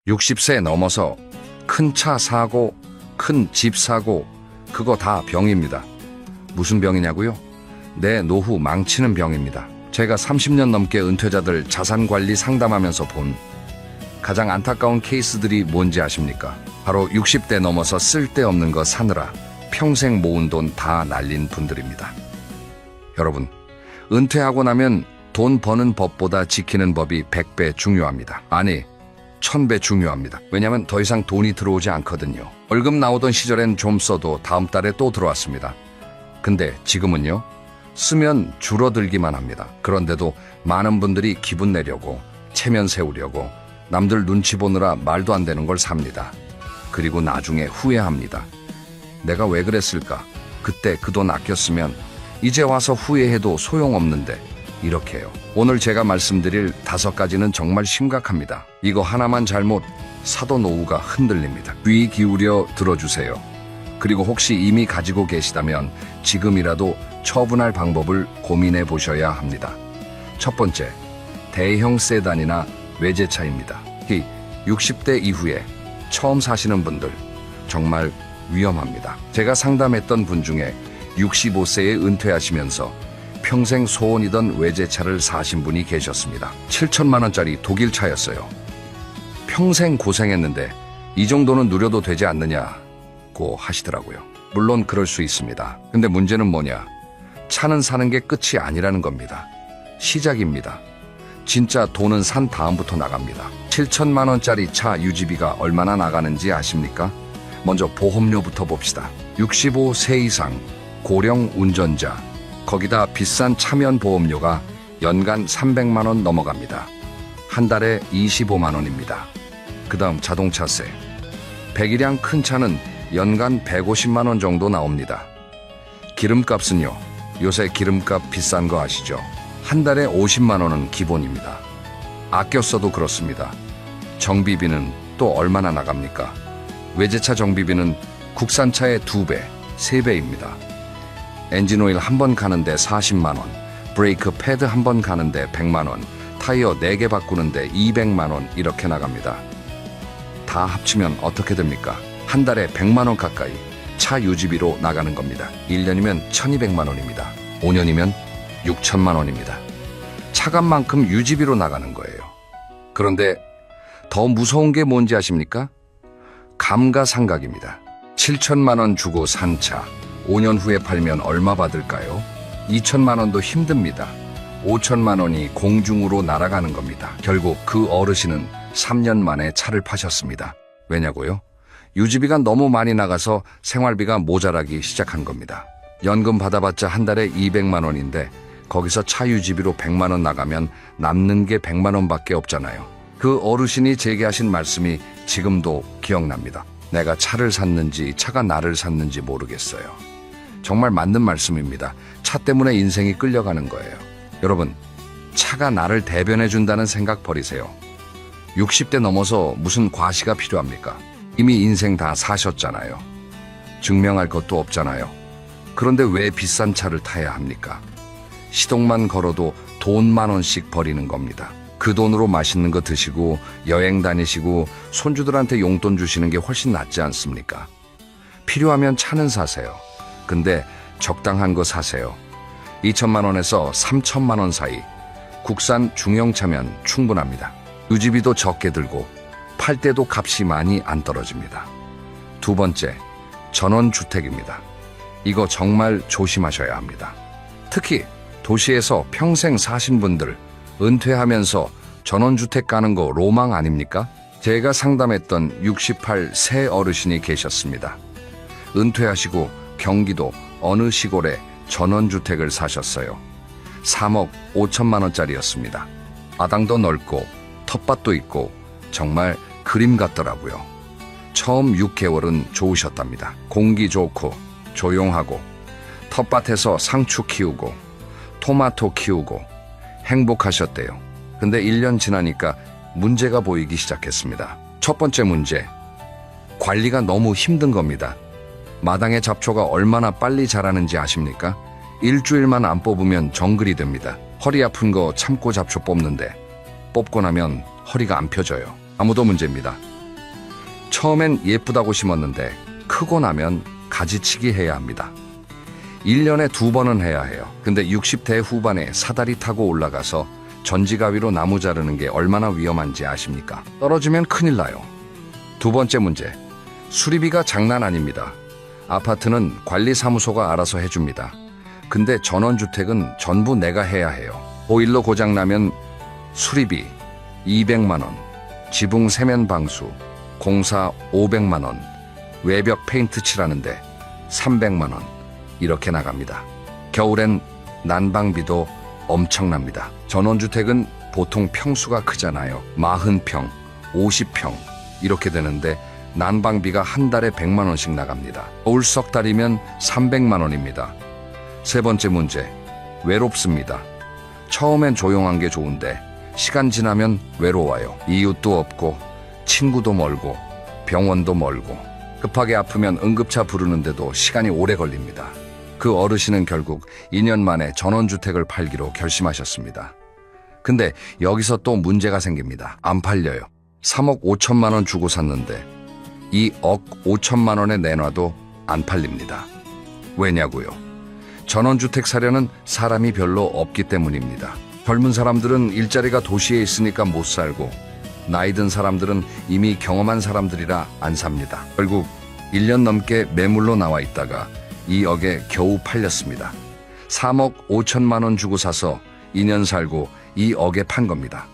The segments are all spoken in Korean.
60세 넘어서 큰 차 사고, 큰 집 사고, 그거 다 병입니다. 무슨 병이냐고요? 내 노후 망치는 병입니다. 제가 30년 넘게 은퇴자들 자산관리 상담하면서 본 가장 안타까운 케이스들이 뭔지 아십니까? 바로 60대 넘어서 쓸데없는 거 사느라 평생 모은 돈 다 날린 분들입니다. 여러분, 은퇴하고 나면 돈 버는 법보다 지키는 법이 100배 중요합니다. 아니, 1000배 중요합니다. 왜냐면 더 이상 돈이 들어오지 않거든요. 월급 나오던 시절엔 좀 써도 다음 달에 또 들어왔습니다. 근데 지금은요? 쓰면 줄어들기만 합니다. 그런데도 많은 분들이 기분 내려고, 체면 세우려고, 남들 눈치 보느라 말도 안 되는 걸 삽니다. 그리고 나중에 후회합니다. 내가 왜 그랬을까? 그때 그 돈 아꼈으면 이제 와서 후회해도 소용없는데 이렇게 해요. 오늘 제가 말씀드릴 5가지는 정말 심각합니다. 이거 하나만 잘못 사도 노후가 흔들립니다. 귀 기울여 들어주세요. 그리고 혹시 이미 가지고 계시다면 지금이라도 처분할 방법을 고민해 보셔야 합니다. 첫 번째, 대형 세단이나 외제차입니다. 특히 60대 이후에 처음 사시는 분들 정말 위험합니다. 제가 상담했던 분 중에 65세에 은퇴하시면서 평생 소원이던 외제차를 사신 분이 계셨습니다. 7천만 원짜리 독일차였어요. 평생 고생했는데 이 정도는 누려도 되지 않느냐고 하시더라고요. 물론 그럴 수 있습니다. 근데 문제는 뭐냐? 차는 사는 게 끝이 아니라는 겁니다. 시작입니다. 진짜 돈은 산 다음부터 나갑니다. 7천만 원짜리 차 유지비가 얼마나 나가는지 아십니까? 먼저 보험료부터 봅시다. 65세 이상 고령 운전자, 거기다 비싼 차면 보험료가 연간 300만 원 넘어갑니다. 한 달에 25만 원입니다. 그 다음 자동차세. 100이량 큰 차는 연간 150만 원 정도 나옵니다. 기름값은요. 요새 기름값 비싼 거 아시죠? 한 달에 50만 원은 기본입니다. 아껴 써도 그렇습니다. 정비비는 또 얼마나 나갑니까? 외제차 정비비는 국산차의 2배, 3배입니다. 엔진오일 한 번 가는데 40만 원, 브레이크 패드 한 번 가는데 100만 원, 타이어 4개 바꾸는데 200만 원 이렇게 나갑니다. 다 합치면 어떻게 됩니까? 한 달에 100만 원 가까이 차 유지비로 나가는 겁니다. 1년이면 1200만 원입니다. 5년이면 6천만 원입니다. 차값만큼 유지비로 나가는 거예요. 그런데 더 무서운 게 뭔지 아십니까? 감가상각입니다. 7천만 원 주고 산 차, 5년 후에 팔면 얼마 받을까요? 2천만 원도 힘듭니다. 5천만 원이 공중으로 날아가는 겁니다. 결국 그 어르신은 3년 만에 차를 파셨습니다. 왜냐고요? 유지비가 너무 많이 나가서 생활비가 모자라기 시작한 겁니다. 연금 받아봤자 한 달에 200만 원인데 거기서 차 유지비로 100만 원 나가면 남는 게 100만 원밖에 없잖아요. 그 어르신이 제게 하신 말씀이 지금도 기억납니다. 내가 차를 샀는지 차가 나를 샀는지 모르겠어요. 정말 맞는 말씀입니다. 차 때문에 인생이 끌려가는 거예요. 여러분, 차가 나를 대변해 준다는 생각 버리세요. 60대 넘어서 무슨 과시가 필요합니까? 이미 인생 다 사셨잖아요. 증명할 것도 없잖아요. 그런데 왜 비싼 차를 타야 합니까? 시동만 걸어도 돈 10,000원씩 버리는 겁니다. 그 돈으로 맛있는 거 드시고 여행 다니시고 손주들한테 용돈 주시는 게 훨씬 낫지 않습니까? 필요하면 차는 사세요. 근데 적당한 거 사세요. 2천만 원에서 3천만 원 사이 국산 중형차면 충분합니다. 유지비도 적게 들고 팔 때도 값이 많이 안 떨어집니다. 두 번째, 전원주택입니다. 이거 정말 조심하셔야 합니다. 특히 도시에서 평생 사신 분들 은퇴하면서 전원주택 가는 거 로망 아닙니까? 제가 상담했던 68세 어르신이 계셨습니다. 은퇴하시고 경기도 어느 시골에 전원주택을 사셨어요. 3억 5천만 원짜리였습니다. 마당도 넓고 텃밭도 있고 정말 그림 같더라고요. 처음 6개월은 좋으셨답니다. 공기 좋고 조용하고 텃밭에서 상추 키우고 토마토 키우고 행복하셨대요. 근데 1년 지나니까 문제가 보이기 시작했습니다. 첫 번째 문제, 관리가 너무 힘든 겁니다. 마당의 잡초가 얼마나 빨리 자라는지 아십니까? 일주일만 안 뽑으면 정글이 됩니다. 허리 아픈 거 참고 잡초 뽑는데 뽑고 나면 허리가 안 펴져요. 아무도 문제입니다. 처음엔 예쁘다고 심었는데 크고 나면 가지치기 해야 합니다. 1년에 2번은 해야 해요. 근데 60대 후반에 사다리 타고 올라가서 전지가위로 나무 자르는 게 얼마나 위험한지 아십니까? 떨어지면 큰일 나요. 두 번째 문제. 수리비가 장난 아닙니다. 아파트는 관리사무소가 알아서 해줍니다. 근데 전원주택은 전부 내가 해야 해요. 보일러 고장나면 수리비 200만 원, 지붕 세면 방수, 공사 500만 원, 외벽 페인트 칠하는데 300만 원 이렇게 나갑니다. 겨울엔 난방비도 엄청납니다. 전원주택은 보통 평수가 크잖아요. 40평, 50평 이렇게 되는데 난방비가 한 달에 100만 원씩 나갑니다. 겨울 석 달이면 300만 원입니다. 세 번째 문제, 외롭습니다. 처음엔 조용한 게 좋은데 시간 지나면 외로워요. 이웃도 없고 친구도 멀고 병원도 멀고 급하게 아프면 응급차 부르는데도 시간이 오래 걸립니다. 그 어르신은 결국 2년 만에 전원주택을 팔기로 결심하셨습니다. 근데 여기서 또 문제가 생깁니다. 안 팔려요. 3억 5천만 원 주고 샀는데 2억 5천만 원에 내놔도 안 팔립니다. 왜냐고요? 전원주택 사려는 사람이 별로 없기 때문입니다. 젊은 사람들은 일자리가 도시에 있으니까 못 살고 나이 든 사람들은 이미 경험한 사람들이라 안 삽니다. 결국 1년 넘게 매물로 나와 있다가 2억에 겨우 팔렸습니다. 3억 5천만 원 주고 사서 2년 살고 2억에 판 겁니다.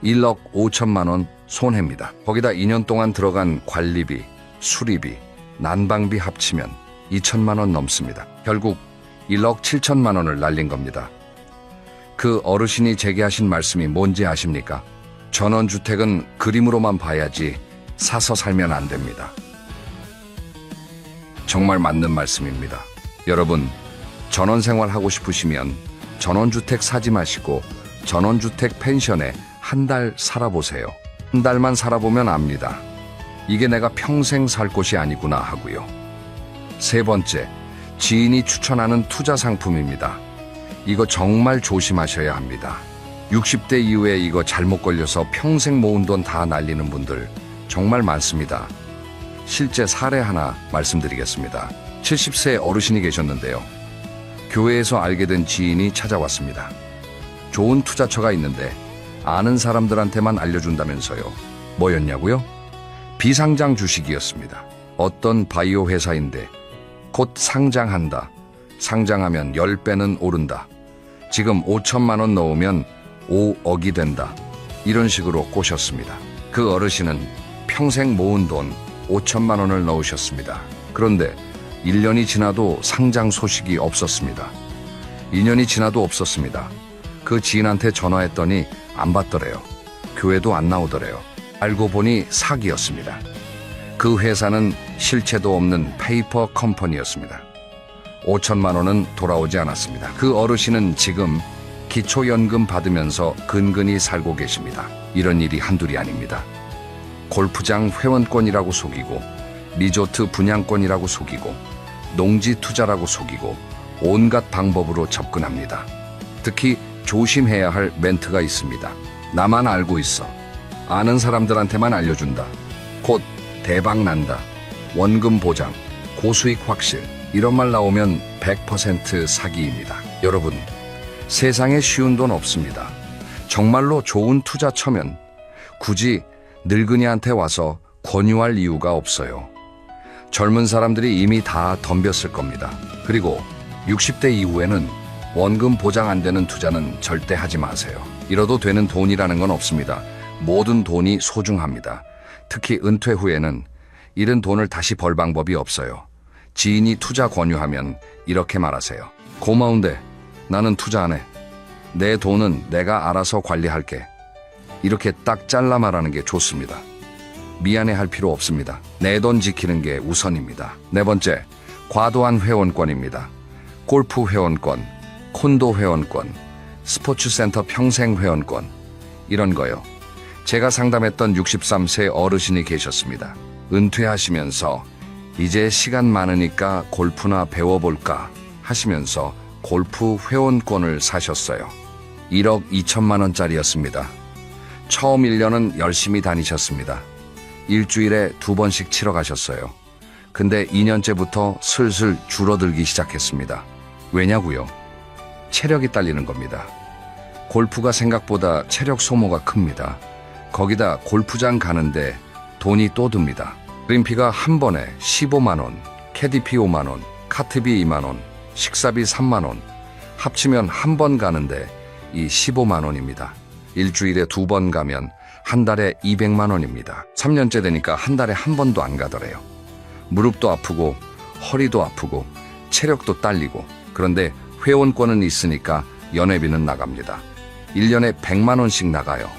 1억 5천만 원 손해입니다. 거기다 2년 동안 들어간 관리비, 수리비, 난방비 합치면 2천만 원 넘습니다. 결국 1억 7천만 원을 날린 겁니다. 그 어르신이 제게 하신 말씀이 뭔지 아십니까? 전원주택은 그림으로만 봐야지 사서 살면 안 됩니다. 정말 맞는 말씀입니다. 여러분, 전원생활 하고 싶으시면 전원주택 사지 마시고 전원주택 펜션에 한 달 살아보세요. 한 달만 살아보면 압니다. 이게 내가 평생 살 곳이 아니구나 하고요. 세 번째, 지인이 추천하는 투자 상품입니다. 이거 정말 조심하셔야 합니다. 60대 이후에 이거 잘못 걸려서 평생 모은 돈 다 날리는 분들 정말 많습니다. 실제 사례 하나 말씀드리겠습니다. 70세 어르신이 계셨는데요. 교회에서 알게 된 지인이 찾아왔습니다. 좋은 투자처가 있는데 아는 사람들한테만 알려준다면서요. 뭐였냐고요? 비상장 주식이었습니다. 어떤 바이오 회사인데 곧 상장한다. 상장하면 10배는 오른다. 지금 5천만 원 넣으면 5억이 된다. 이런 식으로 꼬셨습니다. 그 어르신은 평생 모은 돈 5천만 원을 넣으셨습니다. 그런데 1년이 지나도 상장 소식이 없었습니다. 2년이 지나도 없었습니다. 그 지인한테 전화했더니 안 받더래요. 교회도 안 나오더래요. 알고 보니 사기였습니다. 그 회사는 실체도 없는 페이퍼 컴퍼니였습니다. 5천만 원은 돌아오지 않았습니다. 그 어르신은 지금 기초연금 받으면서 근근히 살고 계십니다. 이런 일이 한둘이 아닙니다. 골프장 회원권이라고 속이고 리조트 분양권이라고 속이고 농지 투자라고 속이고 온갖 방법으로 접근합니다. 특히 조심해야 할 멘트가 있습니다. 나만 알고 있어. 아는 사람들한테만 알려준다. 곧 대박 난다. 원금 보장, 고수익 확실. 이런 말 나오면 100% 사기입니다. 여러분, 세상에 쉬운 돈 없습니다. 정말로 좋은 투자처면 굳이 늙은이한테 와서 권유할 이유가 없어요. 젊은 사람들이 이미 다 덤볐을 겁니다. 그리고 60대 이후에는 원금 보장 안 되는 투자는 절대 하지 마세요. 잃어도 되는 돈이라는 건 없습니다. 모든 돈이 소중합니다. 특히 은퇴 후에는 잃은 돈을 다시 벌 방법이 없어요. 지인이 투자 권유하면 이렇게 말하세요. 고마운데 나는 투자 안 해. 내 돈은 내가 알아서 관리할게. 이렇게 딱 잘라 말하는 게 좋습니다. 미안해할 필요 없습니다. 내 돈 지키는 게 우선입니다. 네 번째, 과도한 회원권입니다. 골프 회원권, 콘도 회원권, 스포츠센터 평생 회원권, 이런 거요. 제가 상담했던 63세 어르신이 계셨습니다. 은퇴하시면서 이제 시간 많으니까 골프나 배워볼까 하시면서 골프 회원권을 사셨어요. 1억 2천만 원짜리였습니다. 처음 1년은 열심히 다니셨습니다. 일주일에 2번씩 치러 가셨어요. 근데 2년째부터 슬슬 줄어들기 시작했습니다. 왜냐고요? 체력이 딸리는 겁니다. 골프가 생각보다 체력 소모가 큽니다. 거기다 골프장 가는데 돈이 또 듭니다. 그린피가 한 번에 15만 원, 캐디피 5만 원, 카트비 2만 원, 식사비 3만 원, 합치면 한 번 가는데 이 15만 원입니다. 일주일에 2번 가면 한 달에 200만 원입니다. 3년째 되니까 한 달에 한 번도 안 가더래요. 무릎도 아프고 허리도 아프고 체력도 딸리고. 그런데 회원권은 있으니까 연회비는 나갑니다. 1년에 100만 원씩 나가요.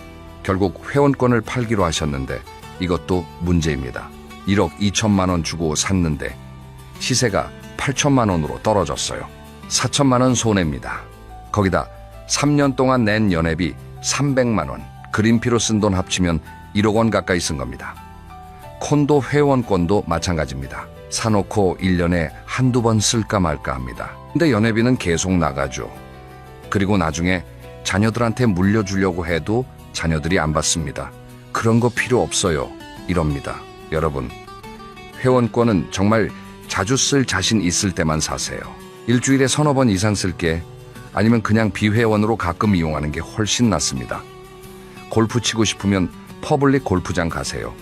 결국 회원권을 팔기로 하셨는데 이것도 문제입니다. 1억 2천만 원 주고 샀는데 시세가 8천만 원으로 떨어졌어요. 4천만 원 손해입니다. 거기다 3년 동안 낸 연회비 300만 원, 그린피로 쓴 돈 합치면 1억 원 가까이 쓴 겁니다. 콘도 회원권도 마찬가지입니다. 사놓고 1년에 한두 번 쓸까 말까 합니다. 근데 연회비는 계속 나가죠. 그리고 나중에 자녀들한테 물려주려고 해도 자녀들이 안 받습니다. 그런 거 필요 없어요. 이럽니다. 여러분, 회원권은 정말 자주 쓸 자신 있을 때만 사세요. 일주일에 서너 번 이상 쓸게, 아니면 그냥 비회원으로 가끔 이용하는 게 훨씬 낫습니다. 골프 치고 싶으면 퍼블릭 골프장 가세요.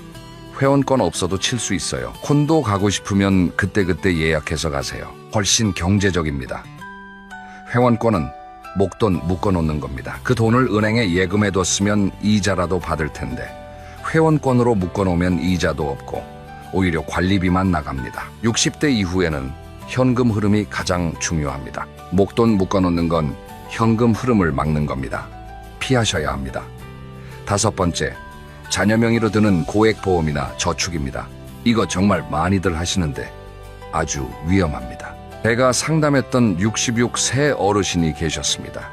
회원권 없어도 칠 수 있어요. 콘도 가고 싶으면 그때그때 예약해서 가세요. 훨씬 경제적입니다. 회원권은 목돈 묶어놓는 겁니다. 그 돈을 은행에 예금해뒀으면 이자라도 받을 텐데 회원권으로 묶어놓으면 이자도 없고 오히려 관리비만 나갑니다. 60대 이후에는 현금 흐름이 가장 중요합니다. 목돈 묶어놓는 건 현금 흐름을 막는 겁니다. 피하셔야 합니다. 5번째, 자녀 명의로 드는 고액보험이나 저축입니다. 이거 정말 많이들 하시는데 아주 위험합니다. 제가 상담했던 66세 어르신이 계셨습니다.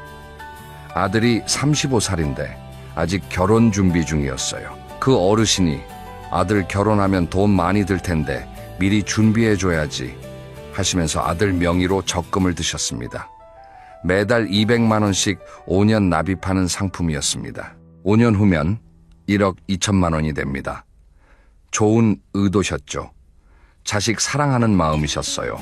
아들이 35살인데 아직 결혼 준비 중이었어요. 그 어르신이 아들 결혼하면 돈 많이 들 텐데 미리 준비해줘야지 하시면서 아들 명의로 적금을 드셨습니다. 매달 200만 원씩 5년 납입하는 상품이었습니다. 5년 후면 1억 2천만 원이 됩니다. 좋은 의도셨죠. 자식 사랑하는 마음이셨어요.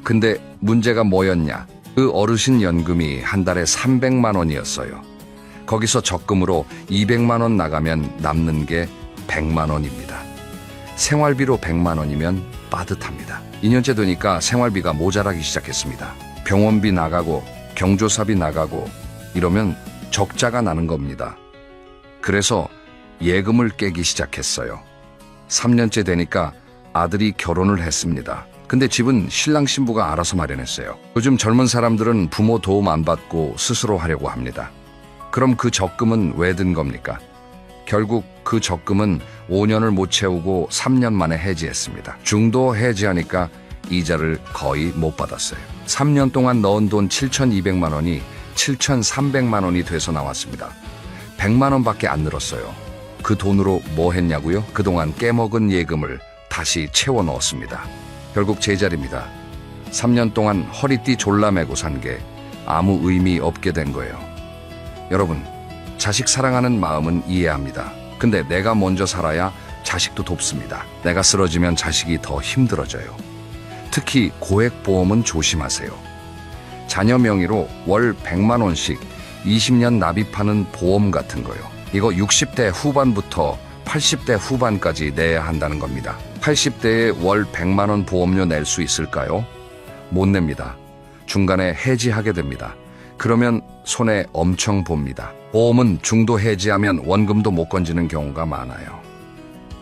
근데 문제가 뭐였냐? 그 어르신 연금이 한 달에 300만 원이었어요. 거기서 적금으로 200만 원 나가면 남는 게 100만 원입니다. 생활비로 100만 원이면 빠듯합니다. 2년째 되니까 생활비가 모자라기 시작했습니다. 병원비 나가고 경조사비 나가고 이러면 적자가 나는 겁니다. 그래서 예금을 깨기 시작했어요. 3년째 되니까 아들이 결혼을 했습니다. 근데 집은 신랑 신부가 알아서 마련했어요. 요즘 젊은 사람들은 부모 도움 안 받고 스스로 하려고 합니다. 그럼 그 적금은 왜 든 겁니까? 결국 그 적금은 5년을 못 채우고 3년 만에 해지했습니다. 중도 해지하니까 이자를 거의 못 받았어요. 3년 동안 넣은 돈 7,200만 원이 7,300만 원이 돼서 나왔습니다. 100만 원밖에 안 늘었어요. 그 돈으로 뭐 했냐고요? 그동안 깨먹은 예금을 다시 채워 넣었습니다. 결국 제자리입니다. 3년 동안 허리띠 졸라매고 산 게 아무 의미 없게 된 거예요. 여러분, 자식 사랑하는 마음은 이해합니다. 근데 내가 먼저 살아야 자식도 돕습니다. 내가 쓰러지면 자식이 더 힘들어져요. 특히 고액보험은 조심하세요. 자녀 명의로 월 100만 원씩 20년 납입하는 보험 같은 거요. 이거 60대 후반부터 80대 후반까지 내야 한다는 겁니다. 80대에 월 100만 원 보험료 낼 수 있을까요? 못 냅니다. 중간에 해지하게 됩니다. 그러면 손해 엄청 봅니다. 보험은 중도 해지하면 원금도 못 건지는 경우가 많아요.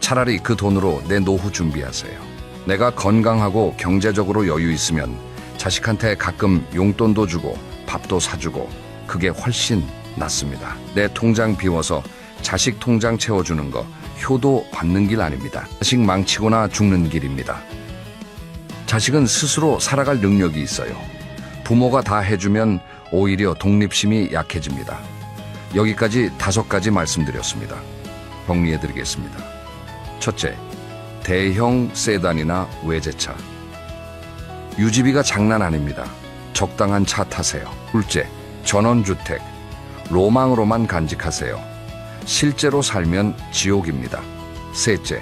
차라리 그 돈으로 내 노후 준비하세요. 내가 건강하고 경제적으로 여유 있으면 자식한테 가끔 용돈도 주고 밥도 사주고 그게 훨씬 낫습니다. 내 통장 비워서 자식 통장 채워주는 거 효도 받는 길 아닙니다. 자식 망치거나 죽는 길입니다. 자식은 스스로 살아갈 능력이 있어요. 부모가 다 해주면 오히려 독립심이 약해집니다. 여기까지 5가지 말씀드렸습니다. 정리해드리겠습니다. 첫째, 대형 세단이나 외제차. 유지비가 장난 아닙니다. 적당한 차 타세요. 둘째, 전원주택. 로망으로만 간직하세요. 실제로 살면 지옥입니다. 셋째,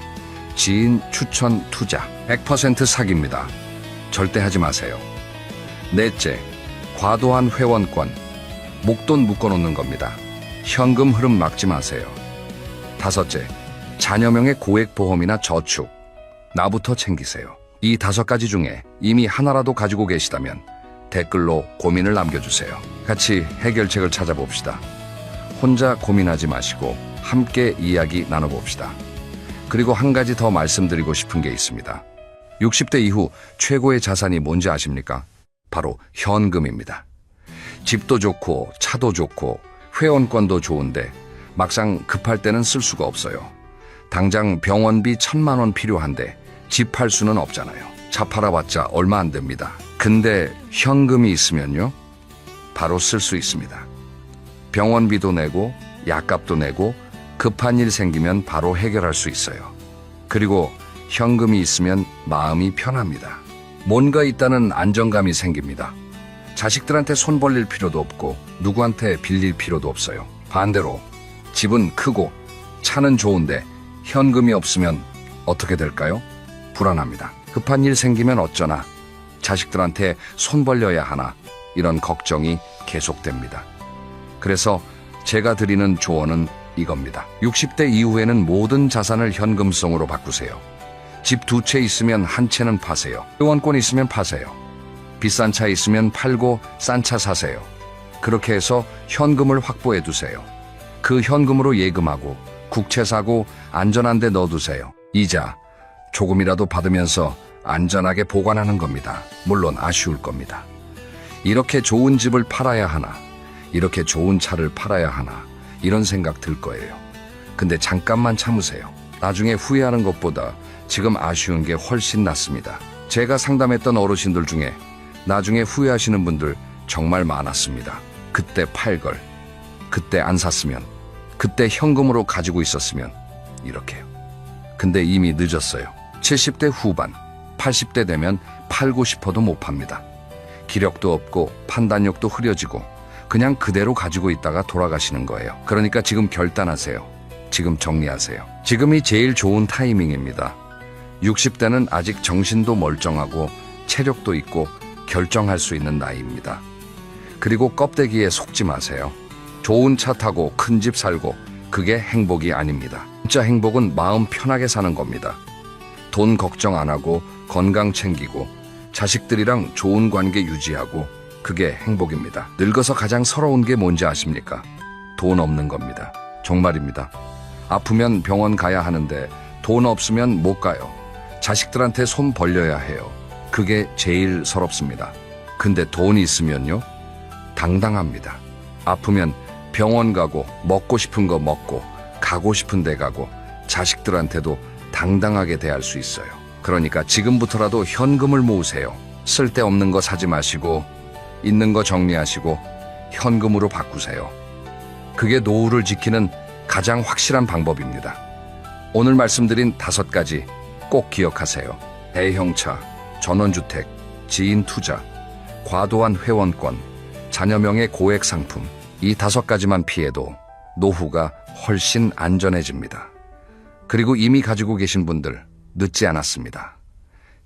지인 추천 투자. 100% 사기입니다. 절대 하지 마세요. 넷째, 과도한 회원권. 목돈 묶어놓는 겁니다. 현금 흐름 막지 마세요. 다섯째, 자녀명의 고액보험이나 저축. 나부터 챙기세요. 이 5가지 중에 이미 하나라도 가지고 계시다면 댓글로 고민을 남겨주세요. 같이 해결책을 찾아봅시다. 혼자 고민하지 마시고 함께 이야기 나눠봅시다. 그리고 한 가지 더 말씀드리고 싶은 게 있습니다. 60대 이후 최고의 자산이 뭔지 아십니까? 바로 현금입니다. 집도 좋고 차도 좋고 회원권도 좋은데 막상 급할 때는 쓸 수가 없어요. 당장 병원비 1,000만 원 필요한데 집 팔 수는 없잖아요. 차 팔아봤자 얼마 안 됩니다. 근데 현금이 있으면요, 바로 쓸 수 있습니다. 병원비도 내고 약값도 내고 급한 일 생기면 바로 해결할 수 있어요. 그리고 현금이 있으면 마음이 편합니다. 뭔가 있다는 안정감이 생깁니다. 자식들한테 손 벌릴 필요도 없고 누구한테 빌릴 필요도 없어요. 반대로 집은 크고 차는 좋은데 현금이 없으면 어떻게 될까요? 불안합니다. 급한 일 생기면 어쩌나, 자식들한테 손 벌려야 하나, 이런 걱정이 계속됩니다. 그래서 제가 드리는 조언은 이겁니다. 60대 이후에는 모든 자산을 현금성으로 바꾸세요. 집 2채 있으면 1채는 파세요. 회원권 있으면 파세요. 비싼 차 있으면 팔고 싼 차 사세요. 그렇게 해서 현금을 확보해 두세요. 그 현금으로 예금하고 국채 사고 안전한 데 넣어두세요. 이자 조금이라도 받으면서 안전하게 보관하는 겁니다. 물론 아쉬울 겁니다. 이렇게 좋은 집을 팔아야 하나, 이렇게 좋은 차를 팔아야 하나, 이런 생각 들 거예요. 근데 잠깐만 참으세요. 나중에 후회하는 것보다 지금 아쉬운 게 훨씬 낫습니다. 제가 상담했던 어르신들 중에 나중에 후회하시는 분들 정말 많았습니다. 그때 팔 걸, 그때 안 샀으면, 그때 현금으로 가지고 있었으면, 이렇게요. 근데 이미 늦었어요. 70대 후반, 80대 되면 팔고 싶어도 못 팝니다. 기력도 없고 판단력도 흐려지고 그냥 그대로 가지고 있다가 돌아가시는 거예요. 그러니까 지금 결단하세요. 지금 정리하세요. 지금이 제일 좋은 타이밍입니다. 60대는 아직 정신도 멀쩡하고 체력도 있고 결정할 수 있는 나이입니다. 그리고 껍데기에 속지 마세요. 좋은 차 타고 큰 집 살고 그게 행복이 아닙니다. 진짜 행복은 마음 편하게 사는 겁니다. 돈 걱정 안 하고 건강 챙기고 자식들이랑 좋은 관계 유지하고 그게 행복입니다. 늙어서 가장 서러운 게 뭔지 아십니까? 돈 없는 겁니다. 정말입니다. 아프면 병원 가야 하는데 돈 없으면 못 가요. 자식들한테 손 벌려야 해요. 그게 제일 서럽습니다. 근데 돈이 있으면요, 당당합니다. 아프면 병원 가고 먹고 싶은 거 먹고 가고 싶은 데 가고 자식들한테도 당당하게 대할 수 있어요. 그러니까 지금부터라도 현금을 모으세요. 쓸데없는 거 사지 마시고 있는 거 정리하시고 현금으로 바꾸세요. 그게 노후를 지키는 가장 확실한 방법입니다. 오늘 말씀드린 5가지 꼭 기억하세요. 대형차, 전원주택, 지인 투자, 과도한 회원권, 자녀명의 고액 상품, 이 5가지만 피해도 노후가 훨씬 안전해집니다. 그리고 이미 가지고 계신 분들 늦지 않았습니다.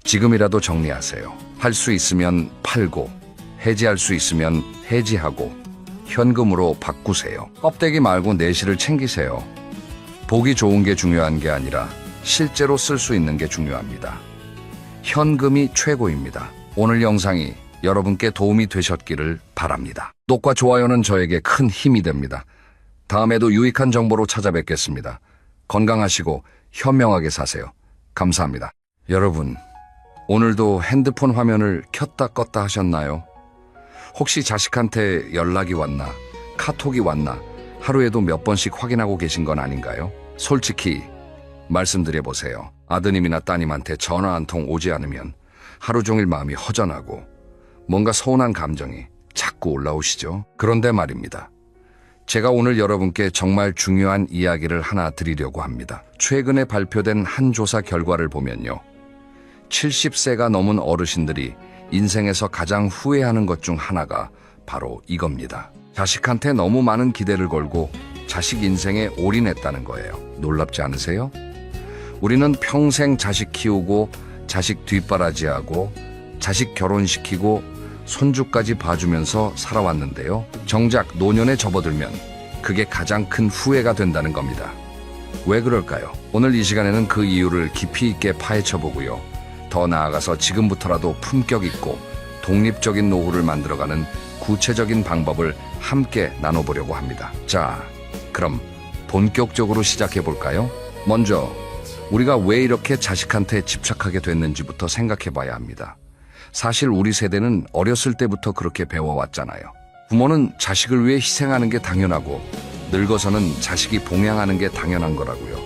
지금이라도 정리하세요. 할 수 있으면 팔고 해지할 수 있으면 해지하고 현금으로 바꾸세요. 껍데기 말고 내실을 챙기세요. 보기 좋은 게 중요한 게 아니라 실제로 쓸 수 있는 게 중요합니다. 현금이 최고입니다. 오늘 영상이 여러분께 도움이 되셨기를 바랍니다. 구독과 좋아요는 저에게 큰 힘이 됩니다. 다음에도 유익한 정보로 찾아뵙겠습니다. 건강하시고 현명하게 사세요. 감사합니다. 여러분, 오늘도 핸드폰 화면을 켰다 껐다 하셨나요? 혹시 자식한테 연락이 왔나, 카톡이 왔나 하루에도 몇 번씩 확인하고 계신 건 아닌가요? 솔직히 말씀드려보세요. 아드님이나 따님한테 전화 한 통 오지 않으면 하루 종일 마음이 허전하고 뭔가 서운한 감정이 자꾸 올라오시죠? 그런데 말입니다. 제가 오늘 여러분께 정말 중요한 이야기를 하나 드리려고 합니다. 최근에 발표된 한 조사 결과를 보면요, 70세가 넘은 어르신들이 인생에서 가장 후회하는 것 중 하나가 바로 이겁니다. 자식한테 너무 많은 기대를 걸고 자식 인생에 올인했다는 거예요. 놀랍지 않으세요? 우리는 평생 자식 키우고 자식 뒷바라지하고 자식 결혼시키고 손주까지 봐주면서 살아왔는데요. 정작 노년에 접어들면 그게 가장 큰 후회가 된다는 겁니다. 왜 그럴까요? 오늘 이 시간에는 그 이유를 깊이 있게 파헤쳐 보고요. 더 나아가서 지금부터라도 품격 있고 독립적인 노후를 만들어가는 구체적인 방법을 함께 나눠보려고 합니다. 자, 그럼 본격적으로 시작해 볼까요? 먼저 우리가 왜 이렇게 자식한테 집착하게 됐는지부터 생각해 봐야 합니다. 사실 우리 세대는 어렸을 때부터 그렇게 배워왔잖아요. 부모는 자식을 위해 희생하는 게 당연하고 늙어서는 자식이 봉양하는 게 당연한 거라고요.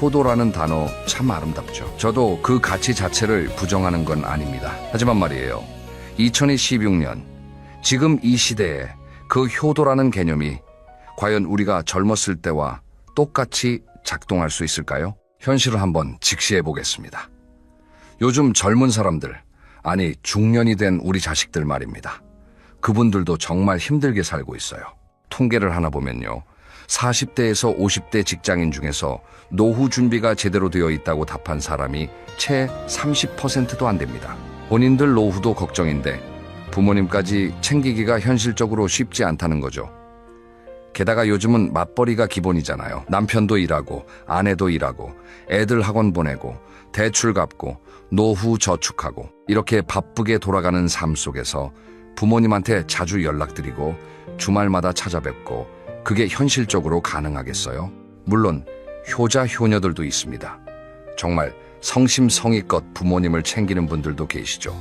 효도라는 단어 참 아름답죠. 저도 그 가치 자체를 부정하는 건 아닙니다. 하지만 말이에요. 2016년 지금 이 시대에 그 효도라는 개념이 과연 우리가 젊었을 때와 똑같이 작동할 수 있을까요? 현실을 한번 직시해 보겠습니다. 요즘 젊은 사람들, 아니 중년이 된 우리 자식들 말입니다. 그분들도 정말 힘들게 살고 있어요. 통계를 하나 보면요. 40대에서 50대 직장인 중에서 노후 준비가 제대로 되어 있다고 답한 사람이 채 30%도 안 됩니다. 본인들 노후도 걱정인데 부모님까지 챙기기가 현실적으로 쉽지 않다는 거죠. 게다가 요즘은 맞벌이가 기본이잖아요. 남편도 일하고 아내도 일하고 애들 학원 보내고 대출 갚고 노후 저축하고 이렇게 바쁘게 돌아가는 삶 속에서 부모님한테 자주 연락드리고 주말마다 찾아뵙고 그게 현실적으로 가능하겠어요? 물론 효자 효녀들도 있습니다. 정말 성심성의껏 부모님을 챙기는 분들도 계시죠.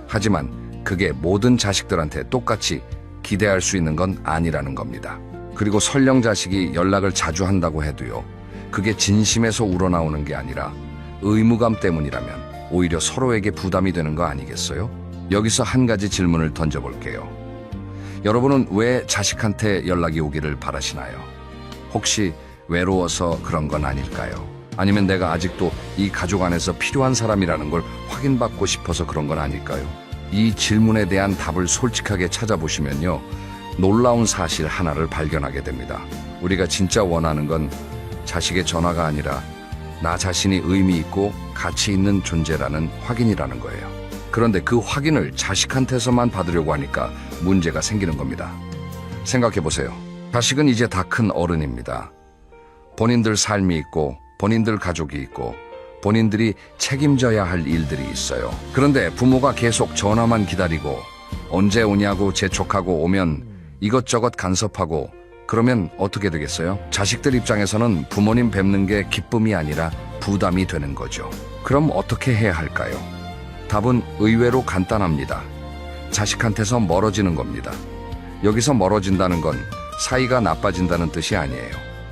하지만 그게 모든 자식들한테 똑같이 기대할 수 있는 건 아니라는 겁니다. 그리고 설령 자식이 연락을 자주 한다고 해도요. 그게 진심에서 우러나오는 게 아니라 의무감 때문이라면 오히려 서로에게 부담이 되는 거 아니겠어요? 여기서 한 가지 질문을 던져볼게요. 여러분은 왜 자식한테 연락이 오기를 바라시나요? 혹시 외로워서 그런 건 아닐까요? 아니면 내가 아직도 이 가족 안에서 필요한 사람이라는 걸 확인받고 싶어서 그런 건 아닐까요? 이 질문에 대한 답을 솔직하게 찾아보시면요. 놀라운 사실 하나를 발견하게 됩니다. 우리가 진짜 원하는 건 자식의 전화가 아니라 나 자신이 의미 있고 가치 있는 존재라는 확인이라는 거예요. 그런데 그 확인을 자식한테서만 받으려고 하니까 문제가 생기는 겁니다. 생각해 보세요. 자식은 이제 다 큰 어른입니다. 본인들 삶이 있고 본인들 가족이 있고 본인들이 책임져야 할 일들이 있어요. 그런데 부모가 계속 전화만 기다리고 언제 오냐고 재촉하고 오면 이것저것 간섭하고 그러면 어떻게 되겠어요? 자식들 입장에서는 부모님 뵙는 게 기쁨이 아니라 부담이 되는 거죠. 그럼 어떻게 해야 할까요? 답은 의외로 간단합니다. 자식한테서 멀어지는 겁니다. 여기서 멀어진다는 건 사이가 나빠진다는 뜻이 아니에요.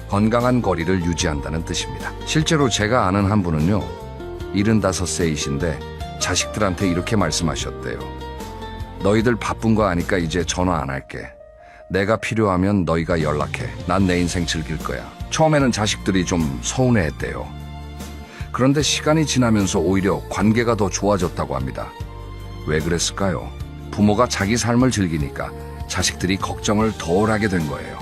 건강한 거리를 유지한다는 뜻입니다. 실제로 제가 아는 한 분은요. 75세이신데 자식들한테 이렇게 말씀하셨대요. 너희들 바쁜 거 아니까 이제 전화 안 할게. 내가 필요하면 너희가 연락해. 난 내 인생 즐길 거야. 처음에는 자식들이 좀 서운해했대요. 그런데 시간이 지나면서 오히려 관계가 더 좋아졌다고 합니다. 왜 그랬을까요? 부모가 자기 삶을 즐기니까 자식들이 걱정을 덜 하게 된 거예요.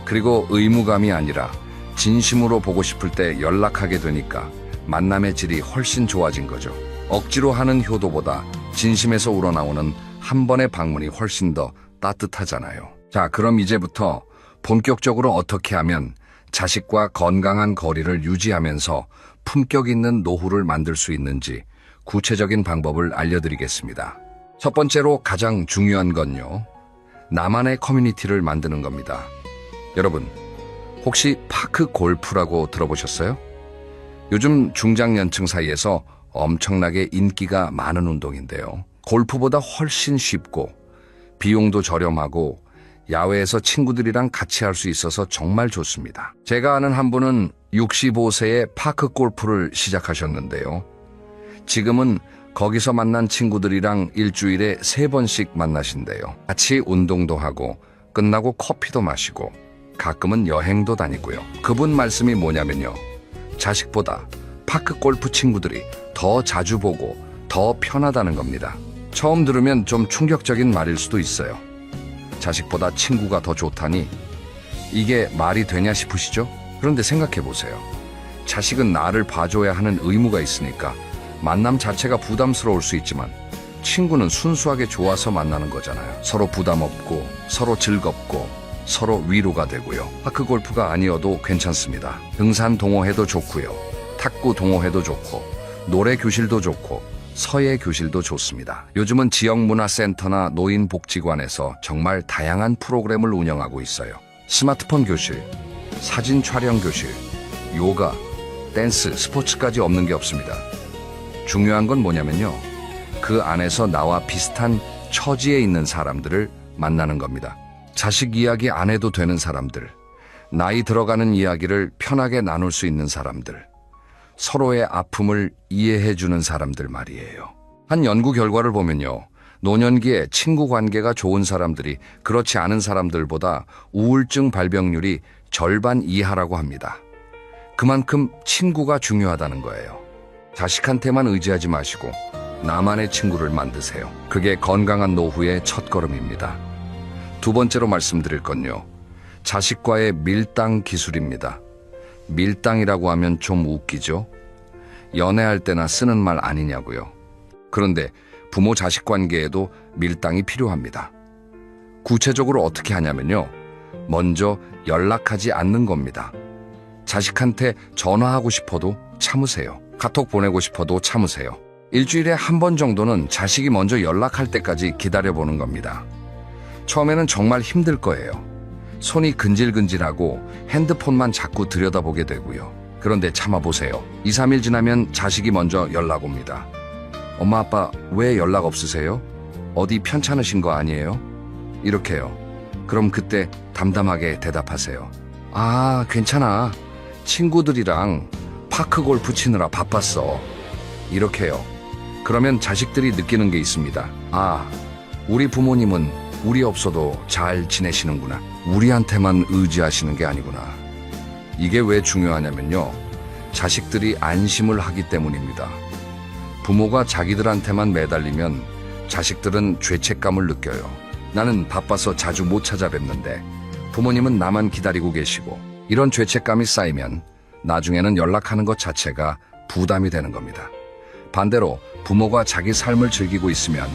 그리고 의무감이 아니라 진심으로 보고 싶을 때 연락하게 되니까 만남의 질이 훨씬 좋아진 거죠. 억지로 하는 효도보다 진심에서 우러나오는 한 번의 방문이 훨씬 더 따뜻하잖아요. 자, 그럼 이제부터 본격적으로 어떻게 하면 자식과 건강한 거리를 유지하면서 품격 있는 노후를 만들 수 있는지 구체적인 방법을 알려드리겠습니다. 첫 번째로 가장 중요한 건요. 나만의 커뮤니티를 만드는 겁니다. 여러분, 혹시 파크 골프라고 들어보셨어요? 요즘 중장년층 사이에서 엄청나게 인기가 많은 운동인데요. 골프보다 훨씬 쉽고 비용도 저렴하고 야외에서 친구들이랑 같이 할 수 있어서 정말 좋습니다. 제가 아는 한 분은 65세에 파크 골프를 시작하셨는데요. 지금은 거기서 만난 친구들이랑 일주일에 3번씩 만나신대요. 같이 운동도 하고 끝나고 커피도 마시고 가끔은 여행도 다니고요. 그분 말씀이 뭐냐면요. 자식보다 파크 골프 친구들이 더 자주 보고 더 편하다는 겁니다. 처음 들으면 좀 충격적인 말일 수도 있어요. 자식보다 친구가 더 좋다니 이게 말이 되냐 싶으시죠? 그런데 생각해 보세요. 자식은 나를 봐줘야 하는 의무가 있으니까 만남 자체가 부담스러울 수 있지만 친구는 순수하게 좋아서 만나는 거잖아요. 서로 부담 없고 서로 즐겁고 서로 위로가 되고요. 파크 골프가 아니어도 괜찮습니다. 등산 동호회도 좋고요. 탁구 동호회도 좋고 노래 교실도 좋고 서예 교실도 좋습니다. 요즘은 지역문화센터나 노인복지관에서 정말 다양한 프로그램을 운영하고 있어요. 스마트폰 교실, 사진 촬영 교실, 요가, 댄스, 스포츠까지 없는 게 없습니다. 중요한 건 뭐냐면요. 그 안에서 나와 비슷한 처지에 있는 사람들을 만나는 겁니다. 자식 이야기 안 해도 되는 사람들, 나이 들어가는 이야기를 편하게 나눌 수 있는 사람들, 서로의 아픔을 이해해주는 사람들 말이에요. 한 연구 결과를 보면요. 노년기에 친구 관계가 좋은 사람들이 그렇지 않은 사람들보다 우울증 발병률이 절반 이하라고 합니다. 그만큼 친구가 중요하다는 거예요. 자식한테만 의지하지 마시고 나만의 친구를 만드세요. 그게 건강한 노후의 첫걸음입니다. 두 번째로 말씀드릴 건요. 자식과의 밀당 기술입니다. 밀당이라고 하면 좀 웃기죠? 연애할 때나 쓰는 말 아니냐고요. 그런데 부모 자식 관계에도 밀당이 필요합니다. 구체적으로 어떻게 하냐면요. 먼저 연락하지 않는 겁니다. 자식한테 전화하고 싶어도 참으세요. 카톡 보내고 싶어도 참으세요. 일주일에 한 번 정도는 자식이 먼저 연락할 때까지 기다려보는 겁니다. 처음에는 정말 힘들 거예요. 손이 근질근질하고 핸드폰만 자꾸 들여다보게 되고요. 그런데 참아보세요. 2, 3일 지나면 자식이 먼저 연락 옵니다. 엄마, 아빠 왜 연락 없으세요? 어디 편찮으신 거 아니에요? 이렇게요. 그럼 그때 담담하게 대답하세요. 아, 괜찮아. 친구들이랑 파크 골프 치느라 바빴어. 이렇게요. 그러면 자식들이 느끼는 게 있습니다. 아, 우리 부모님은 우리 없어도 잘 지내시는구나. 우리한테만 의지하시는 게 아니구나. 이게 왜 중요하냐면요. 자식들이 안심을 하기 때문입니다. 부모가 자기들한테만 매달리면 자식들은 죄책감을 느껴요. 나는 바빠서 자주 못 찾아뵙는데 부모님은 나만 기다리고 계시고, 이런 죄책감이 쌓이면 나중에는 연락하는 것 자체가 부담이 되는 겁니다. 반대로 부모가 자기 삶을 즐기고 있으면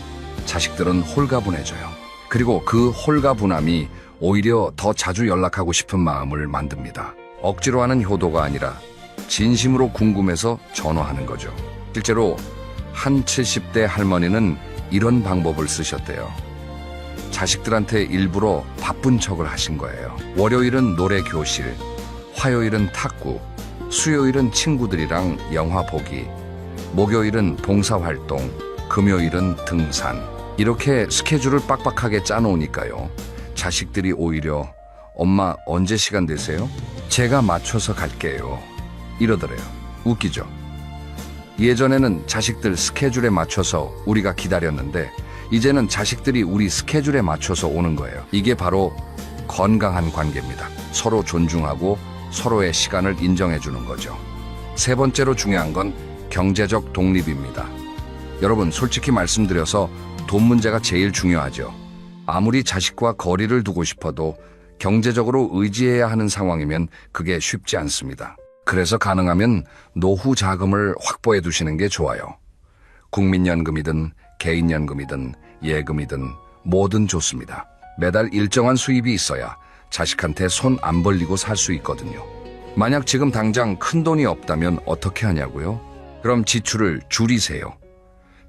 자식들은 홀가분해져요. 그리고 그 홀가분함이 오히려 더 자주 연락하고 싶은 마음을 만듭니다. 억지로 하는 효도가 아니라 진심으로 궁금해서 전화하는 거죠. 실제로 한 70대 할머니는 이런 방법을 쓰셨대요. 자식들한테 일부러 바쁜 척을 하신 거예요. 월요일은 노래 교실, 화요일은 탁구, 수요일은 친구들이랑 영화 보기, 목요일은 봉사활동, 금요일은 등산. 이렇게 스케줄을 빡빡하게 짜놓으니까요. 자식들이 오히려 엄마 언제 시간 되세요? 제가 맞춰서 갈게요. 이러더래요. 웃기죠? 예전에는 자식들 스케줄에 맞춰서 우리가 기다렸는데 이제는 자식들이 우리 스케줄에 맞춰서 오는 거예요. 이게 바로 건강한 관계입니다. 서로 존중하고 서로의 시간을 인정해 주는 거죠. 세 번째로 중요한 건 경제적 독립입니다. 여러분, 솔직히 말씀드려서 돈 문제가 제일 중요하죠. 아무리 자식과 거리를 두고 싶어도 경제적으로 의지해야 하는 상황이면 그게 쉽지 않습니다. 그래서 가능하면 노후 자금을 확보해 두시는 게 좋아요. 국민연금이든 개인연금이든 예금이든 뭐든 좋습니다. 매달 일정한 수입이 있어야 자식한테 손 안 벌리고 살 수 있거든요. 만약 지금 당장 큰 돈이 없다면 어떻게 하냐고요? 그럼 지출을 줄이세요.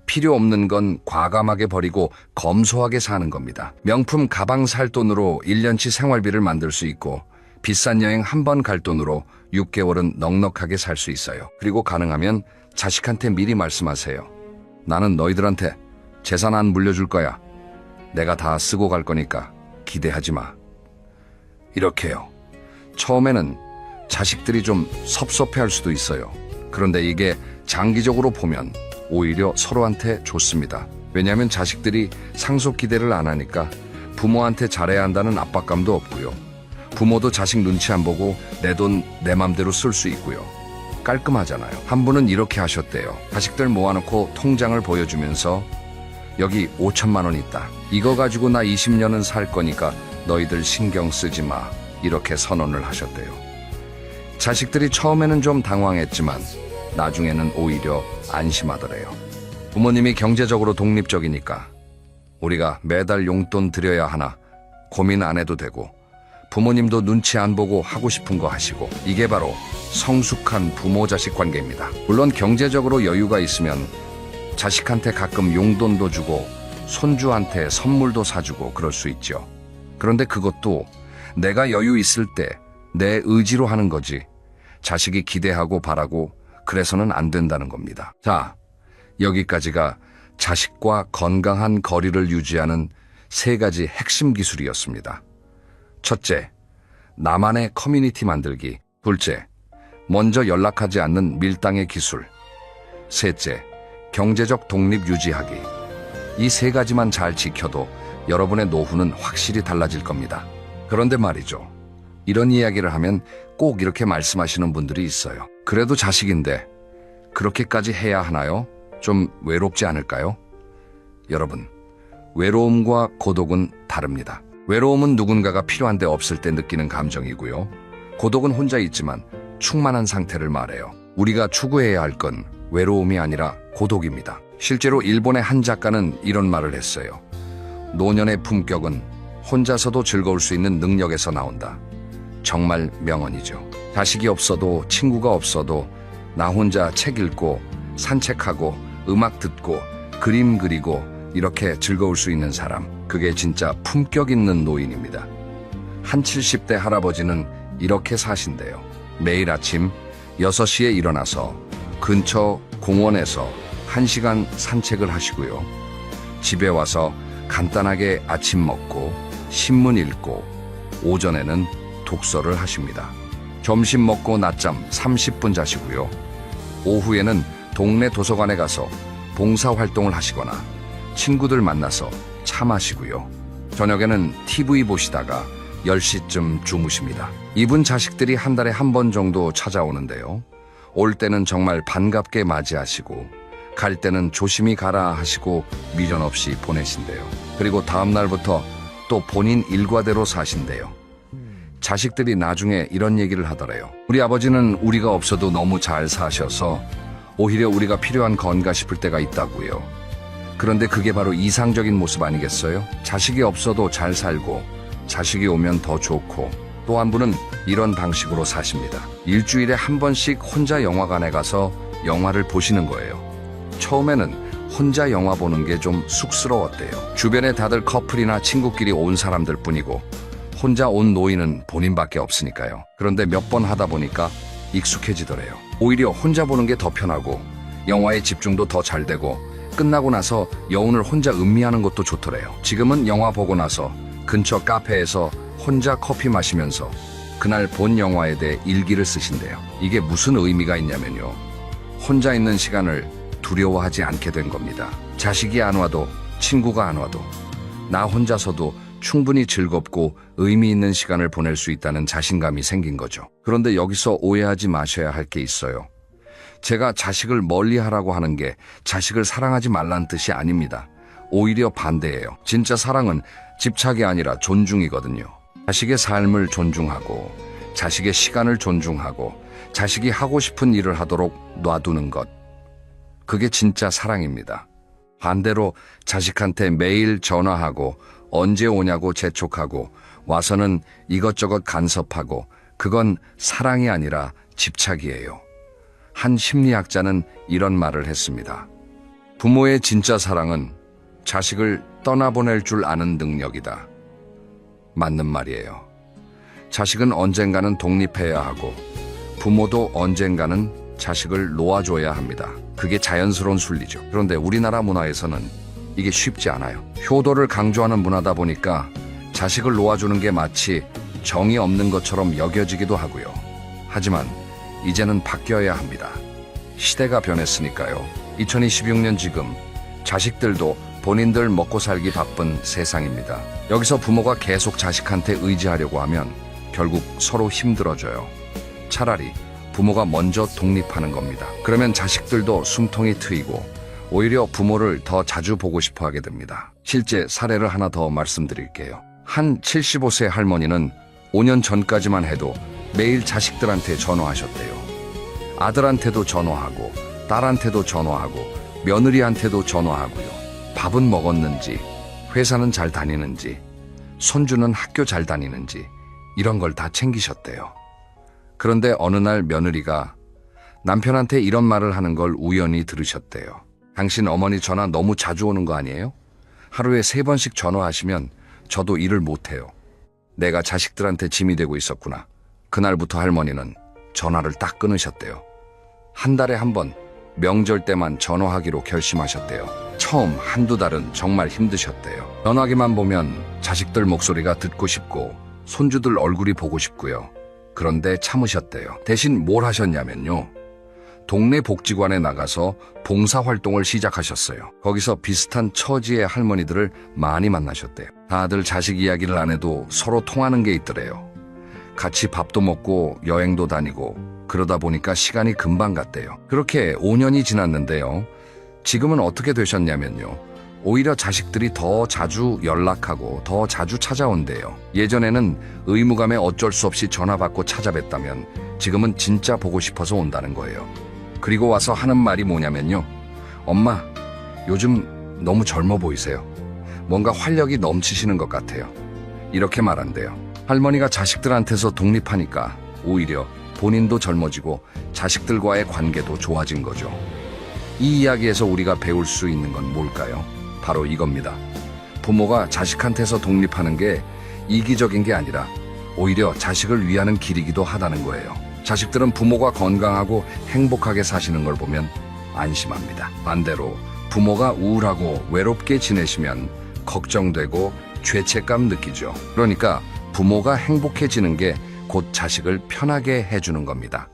필요 없는 건 과감하게 버리고 검소하게 사는 겁니다. 명품 가방 살 돈으로 1년치 생활비를 만들 수 있고, 비싼 여행 한 번 갈 돈으로 6개월은 넉넉하게 살 수 있어요. 그리고 가능하면 자식한테 미리 말씀하세요. 나는 너희들한테 재산 안 물려줄 거야. 내가 다 쓰고 갈 거니까 기대하지 마. 이렇게요. 처음에는 자식들이 좀 섭섭해할 수도 있어요. 그런데 이게 장기적으로 보면 오히려 서로한테 좋습니다. 왜냐하면 자식들이 상속 기대를 안 하니까 부모한테 잘해야 한다는 압박감도 없고요. 부모도 자식 눈치 안 보고 내 돈 내 맘대로 쓸 수 있고요. 깔끔하잖아요. 한 분은 이렇게 하셨대요. 자식들 모아놓고 통장을 보여주면서 여기 5천만 원 있다. 이거 가지고 나 20년은 살 거니까 너희들 신경 쓰지 마. 이렇게 선언을 하셨대요. 자식들이 처음에는 좀 당황했지만 나중에는 오히려 안심하더래요. 부모님이 경제적으로 독립적이니까 우리가 매달 용돈 드려야 하나 고민 안 해도 되고, 부모님도 눈치 안 보고 하고 싶은 거 하시고, 이게 바로 성숙한 부모 자식 관계입니다. 물론 경제적으로 여유가 있으면 자식한테 가끔 용돈도 주고 손주한테 선물도 사주고 그럴 수 있죠. 그런데 그것도 내가 여유 있을 때 내 의지로 하는 거지, 자식이 기대하고 바라고 그래서는 안 된다는 겁니다. 자, 여기까지가 자식과 건강한 거리를 유지하는 3가지 핵심 기술이었습니다. 첫째, 나만의 커뮤니티 만들기. 둘째, 먼저 연락하지 않는 밀당의 기술. 셋째, 경제적 독립 유지하기. 이 3가지만 잘 지켜도 여러분의 노후는 확실히 달라질 겁니다. 그런데 말이죠, 이런 이야기를 하면 꼭 이렇게 말씀하시는 분들이 있어요. 그래도 자식인데 그렇게까지 해야 하나요? 좀 외롭지 않을까요? 여러분, 외로움과 고독은 다릅니다. 외로움은 누군가가 필요한데 없을 때 느끼는 감정이고요. 고독은 혼자 있지만 충만한 상태를 말해요. 우리가 추구해야 할 건 외로움이 아니라 고독입니다. 실제로 일본의 한 작가는 이런 말을 했어요. 노년의 품격은 혼자서도 즐거울 수 있는 능력에서 나온다. 정말 명언이죠. 자식이 없어도, 친구가 없어도 나 혼자 책 읽고 산책하고 음악 듣고 그림 그리고 이렇게 즐거울 수 있는 사람, 그게 진짜 품격 있는 노인입니다. 한 70대 할아버지는 이렇게 사신대요. 매일 아침 6시에 일어나서 근처 공원에서 1시간 산책을 하시고요. 집에 와서 간단하게 아침 먹고 신문 읽고 오전에는 독서를 하십니다. 점심 먹고 낮잠 30분 자시고요. 오후에는 동네 도서관에 가서 봉사활동을 하시거나 친구들 만나서 차 마시고요. 저녁에는 TV 보시다가 10시쯤 주무십니다. 이분 자식들이 한 달에 한 번 정도 찾아오는데요. 올 때는 정말 반갑게 맞이하시고 갈 때는 조심히 가라 하시고 미련 없이 보내신대요. 그리고 다음 날부터 또 본인 일과대로 사신대요. 자식들이 나중에 이런 얘기를 하더래요. 우리 아버지는 우리가 없어도 너무 잘 사셔서 오히려 우리가 필요한 건가 싶을 때가 있다고요. 그런데 그게 바로 이상적인 모습 아니겠어요? 자식이 없어도 잘 살고 자식이 오면 더 좋고, 또 한 분은 이런 방식으로 사십니다. 일주일에 한 번씩 혼자 영화관에 가서 영화를 보시는 거예요. 처음에는 혼자 영화 보는 게 좀 쑥스러웠대요. 주변에 다들 커플이나 친구끼리 온 사람들 뿐이고 혼자 온 노인은 본인밖에 없으니까요. 그런데 몇 번 하다 보니까 익숙해지더래요. 오히려 혼자 보는 게 더 편하고 영화에 집중도 더 잘 되고 끝나고 나서 여운을 혼자 음미하는 것도 좋더래요. 지금은 영화 보고 나서 근처 카페에서 혼자 커피 마시면서 그날 본 영화에 대해 일기를 쓰신대요. 이게 무슨 의미가 있냐면요, 혼자 있는 시간을 두려워하지 않게 된 겁니다. 자식이 안 와도 친구가 안 와도 나 혼자서도 충분히 즐겁고 의미 있는 시간을 보낼 수 있다는 자신감이 생긴 거죠. 그런데 여기서 오해하지 마셔야 할 게 있어요. 제가 자식을 멀리하라고 하는 게 자식을 사랑하지 말라는 뜻이 아닙니다. 오히려 반대예요. 진짜 사랑은 집착이 아니라 존중이거든요. 자식의 삶을 존중하고 자식의 시간을 존중하고 자식이 하고 싶은 일을 하도록 놔두는 것, 그게 진짜 사랑입니다. 반대로 자식한테 매일 전화하고 언제 오냐고 재촉하고 와서는 이것저것 간섭하고, 그건 사랑이 아니라 집착이에요. 한 심리학자는 이런 말을 했습니다. 부모의 진짜 사랑은 자식을 떠나보낼 줄 아는 능력이다. 맞는 말이에요. 자식은 언젠가는 독립해야 하고 부모도 언젠가는 자식을 놓아줘야 합니다. 그게 자연스러운 순리죠. 그런데 우리나라 문화에서는 이게 쉽지 않아요. 효도를 강조하는 문화다 보니까 자식을 놓아주는 게 마치 정이 없는 것처럼 여겨지기도 하고요. 하지만 이제는 바뀌어야 합니다. 시대가 변했으니까요. 2026년 지금 자식들도 본인들 먹고 살기 바쁜 세상입니다. 여기서 부모가 계속 자식한테 의지하려고 하면 결국 서로 힘들어져요. 차라리 부모가 먼저 독립하는 겁니다. 그러면 자식들도 숨통이 트이고 오히려 부모를 더 자주 보고 싶어 하게 됩니다. 실제 사례를 하나 더 말씀드릴게요. 한 75세 할머니는 5년 전까지만 해도 매일 자식들한테 전화하셨대요. 아들한테도 전화하고 딸한테도 전화하고 며느리한테도 전화하고요. 밥은 먹었는지, 회사는 잘 다니는지, 손주는 학교 잘 다니는지 이런 걸 다 챙기셨대요. 그런데 어느 날 며느리가 남편한테 이런 말을 하는 걸 우연히 들으셨대요. 당신 어머니 전화 너무 자주 오는 거 아니에요? 하루에 3번씩 전화하시면 저도 일을 못해요. 내가 자식들한테 짐이 되고 있었구나. 그날부터 할머니는 전화를 딱 끊으셨대요. 한 달에 한 번, 명절 때만 전화하기로 결심하셨대요. 처음 한두 달은 정말 힘드셨대요. 전화기만 보면 자식들 목소리가 듣고 싶고 손주들 얼굴이 보고 싶고요. 그런데 참으셨대요. 대신 뭘 하셨냐면요. 동네 복지관에 나가서 봉사활동을 시작하셨어요. 거기서 비슷한 처지의 할머니들을 많이 만나셨대요. 다들 자식 이야기를 안 해도 서로 통하는 게 있더래요. 같이 밥도 먹고 여행도 다니고 그러다 보니까 시간이 금방 갔대요. 그렇게 5년이 지났는데요. 지금은 어떻게 되셨냐면요. 오히려 자식들이 더 자주 연락하고 더 자주 찾아온대요. 예전에는 의무감에 어쩔 수 없이 전화 받고 찾아뵀다면 지금은 진짜 보고 싶어서 온다는 거예요. 그리고 와서 하는 말이 뭐냐면요. 엄마, 요즘 너무 젊어 보이세요. 뭔가 활력이 넘치시는 것 같아요. 이렇게 말한대요. 할머니가 자식들한테서 독립하니까 오히려 본인도 젊어지고 자식들과의 관계도 좋아진 거죠. 이 이야기에서 우리가 배울 수 있는 건 뭘까요? 바로 이겁니다. 부모가 자식한테서 독립하는 게 이기적인 게 아니라 오히려 자식을 위하는 길이기도 하다는 거예요. 자식들은 부모가 건강하고 행복하게 사시는 걸 보면 안심합니다. 반대로 부모가 우울하고 외롭게 지내시면 걱정되고 죄책감 느끼죠. 그러니까 부모가 행복해지는 게 곧 자식을 편하게 해주는 겁니다.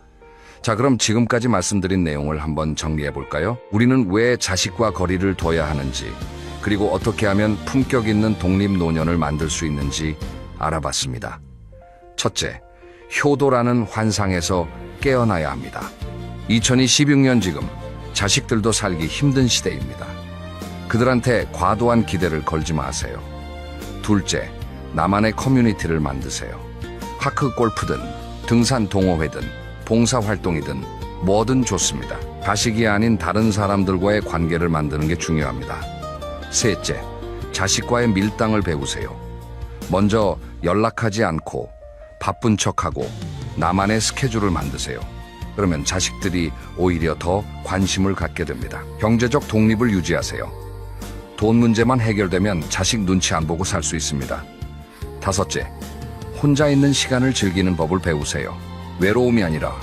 자, 그럼 지금까지 말씀드린 내용을 한번 정리해 볼까요? 우리는 왜 자식과 거리를 둬야 하는지, 그리고 어떻게 하면 품격 있는 독립노년을 만들 수 있는지 알아봤습니다. 첫째, 효도라는 환상에서 깨어나야 합니다. 2026년 지금 자식들도 살기 힘든 시대입니다. 그들한테 과도한 기대를 걸지 마세요. 둘째, 나만의 커뮤니티를 만드세요. 파크 골프든 등산 동호회든 봉사활동이든 뭐든 좋습니다. 자식이 아닌 다른 사람들과의 관계를 만드는 게 중요합니다. 셋째, 자식과의 밀당을 배우세요. 먼저 연락하지 않고 바쁜 척하고 나만의 스케줄을 만드세요. 그러면 자식들이 오히려 더 관심을 갖게 됩니다. 경제적 독립을 유지하세요. 돈 문제만 해결되면 자식 눈치 안 보고 살 수 있습니다. 다섯째, 혼자 있는 시간을 즐기는 법을 배우세요. 외로움이 아니라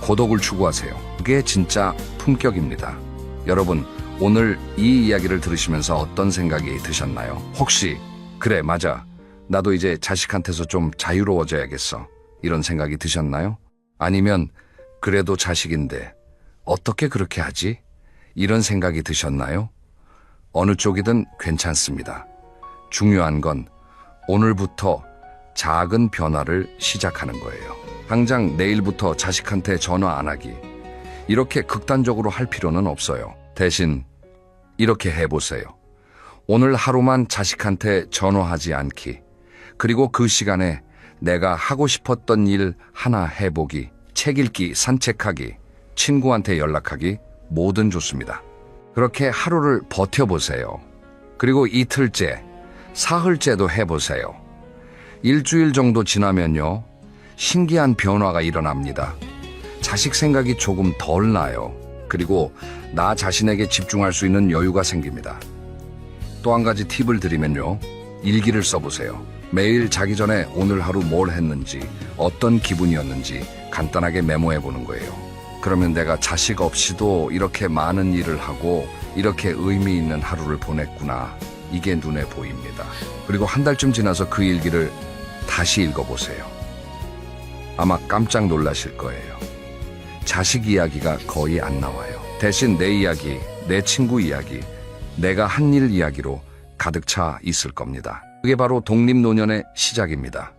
고독을 추구하세요. 그게 진짜 품격입니다. 여러분, 오늘 이 이야기를 들으시면서 어떤 생각이 드셨나요? 혹시 그래, 맞아, 나도 이제 자식한테서 좀 자유로워져야겠어, 이런 생각이 드셨나요? 아니면 그래도 자식인데 어떻게 그렇게 하지? 이런 생각이 드셨나요? 어느 쪽이든 괜찮습니다. 중요한 건 오늘부터 작은 변화를 시작하는 거예요. 당장 내일부터 자식한테 전화 안 하기, 이렇게 극단적으로 할 필요는 없어요. 대신 이렇게 해보세요. 오늘 하루만 자식한테 전화하지 않기, 그리고 그 시간에 내가 하고 싶었던 일 하나 해보기, 책 읽기, 산책하기, 친구한테 연락하기, 뭐든 좋습니다. 그렇게 하루를 버텨보세요. 그리고 이틀째, 사흘째도 해보세요. 일주일 정도 지나면요, 신기한 변화가 일어납니다. 자식 생각이 조금 덜 나요. 그리고 나 자신에게 집중할 수 있는 여유가 생깁니다. 또 한 가지 팁을 드리면요, 일기를 써보세요. 매일 자기 전에 오늘 하루 뭘 했는지, 어떤 기분이었는지 간단하게 메모해보는 거예요. 그러면 내가 자식 없이도 이렇게 많은 일을 하고 이렇게 의미 있는 하루를 보냈구나, 이게 눈에 보입니다. 그리고 한 달쯤 지나서 그 일기를 다시 읽어보세요. 아마 깜짝 놀라실 거예요. 자식 이야기가 거의 안 나와요. 대신 내 이야기, 내 친구 이야기, 내가 한 일 이야기로 가득 차 있을 겁니다. 그게 바로 독립노년의 시작입니다.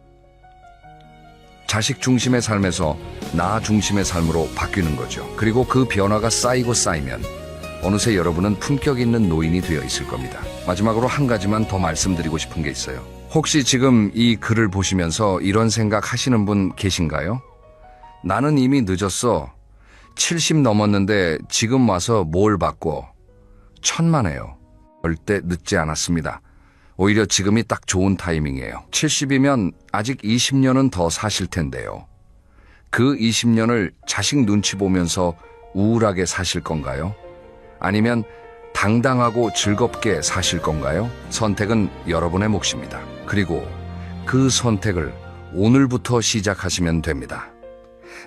자식 중심의 삶에서 나 중심의 삶으로 바뀌는 거죠. 그리고 그 변화가 쌓이고 쌓이면 어느새 여러분은 품격 있는 노인이 되어 있을 겁니다. 마지막으로 한 가지만 더 말씀드리고 싶은 게 있어요. 혹시 지금 이 글을 보시면서 이런 생각 하시는 분 계신가요? 나는 이미 늦었어. 70 넘었는데 지금 와서 뭘 바꿔. 천만에요. 절대 늦지 않았습니다. 오히려 지금이 딱 좋은 타이밍이에요. 70이면 아직 20년은 더 사실 텐데요. 그 20년을 자식 눈치 보면서 우울하게 사실 건가요? 아니면 당당하고 즐겁게 사실 건가요? 선택은 여러분의 몫입니다. 그리고 그 선택을 오늘부터 시작하시면 됩니다.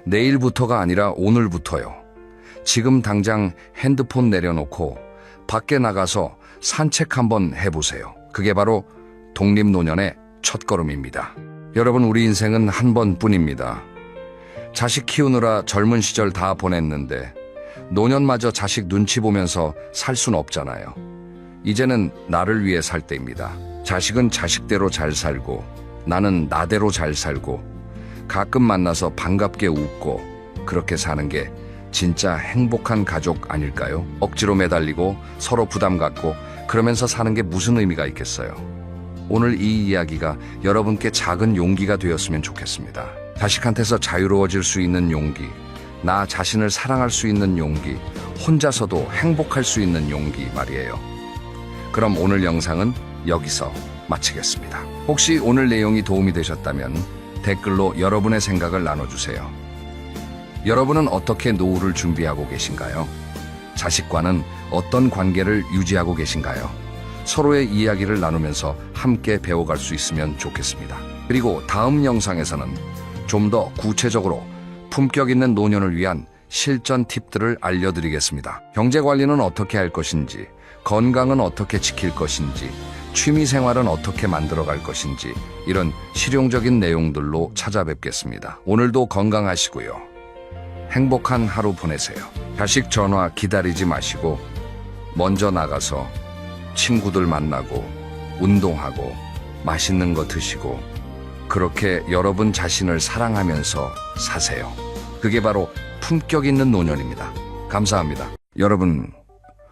내일부터가 아니라 오늘부터요. 지금 당장 핸드폰 내려놓고 밖에 나가서 산책 한번 해보세요. 그게 바로 독립노년의 첫걸음입니다. 여러분, 우리 인생은 한 번뿐입니다. 자식 키우느라 젊은 시절 다 보냈는데 노년마저 자식 눈치 보면서 살 순 없잖아요. 이제는 나를 위해 살 때입니다. 자식은 자식대로 잘 살고 나는 나대로 잘 살고 가끔 만나서 반갑게 웃고 그렇게 사는 게 진짜 행복한 가족 아닐까요? 억지로 매달리고 서로 부담 갖고 그러면서 사는 게 무슨 의미가 있겠어요? 오늘 이 이야기가 여러분께 작은 용기가 되었으면 좋겠습니다. 자식한테서 자유로워질 수 있는 용기, 나 자신을 사랑할 수 있는 용기, 혼자서도 행복할 수 있는 용기 말이에요. 그럼 오늘 영상은 여기서 마치겠습니다. 혹시 오늘 내용이 도움이 되셨다면 댓글로 여러분의 생각을 나눠주세요. 여러분은 어떻게 노후를 준비하고 계신가요? 자식과는 어떤 관계를 유지하고 계신가요? 서로의 이야기를 나누면서 함께 배워갈 수 있으면 좋겠습니다. 그리고 다음 영상에서는 좀 더 구체적으로 품격 있는 노년을 위한 실전 팁들을 알려드리겠습니다. 경제 관리는 어떻게 할 것인지, 건강은 어떻게 지킬 것인지, 취미 생활은 어떻게 만들어갈 것인지, 이런 실용적인 내용들로 찾아뵙겠습니다. 오늘도 건강하시고요. 행복한 하루 보내세요. 자식 전화 기다리지 마시고 먼저 나가서 친구들 만나고 운동하고 맛있는 거 드시고 그렇게 여러분 자신을 사랑하면서 사세요. 그게 바로 품격 있는 노년입니다. 감사합니다. 여러분,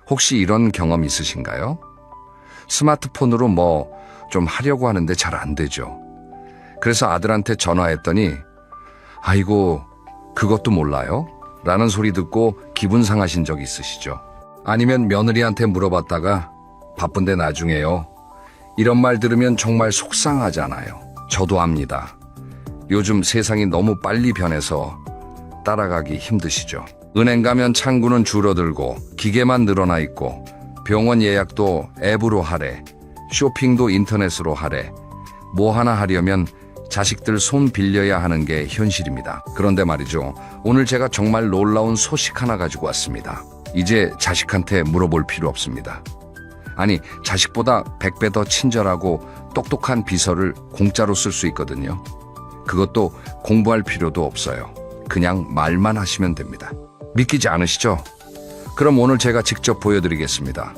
혹시 이런 경험 있으신가요? 스마트폰으로 뭐 좀 하려고 하는데 잘 안 되죠. 그래서 아들한테 전화했더니 아이고, 그것도 몰라요? 라는 소리 듣고 기분 상하신 적 있으시죠? 아니면 며느리한테 물어봤다가 바쁜데 나중에요. 이런 말 들으면 정말 속상하잖아요. 저도 압니다. 요즘 세상이 너무 빨리 변해서 따라가기 힘드시죠. 은행 가면 창구는 줄어들고 기계만 늘어나 있고 병원 예약도 앱으로 하래, 쇼핑도 인터넷으로 하래. 뭐 하나 하려면 자식들 손 빌려야 하는 게 현실입니다. 그런데 말이죠. 오늘 제가 정말 놀라운 소식 하나 가지고 왔습니다. 이제 자식한테 물어볼 필요 없습니다. 아니, 자식보다 100배 더 친절하고 똑똑한 비서를 공짜로 쓸 수 있거든요. 그것도 공부할 필요도 없어요. 그냥 말만 하시면 됩니다. 믿기지 않으시죠? 그럼 오늘 제가 직접 보여드리겠습니다.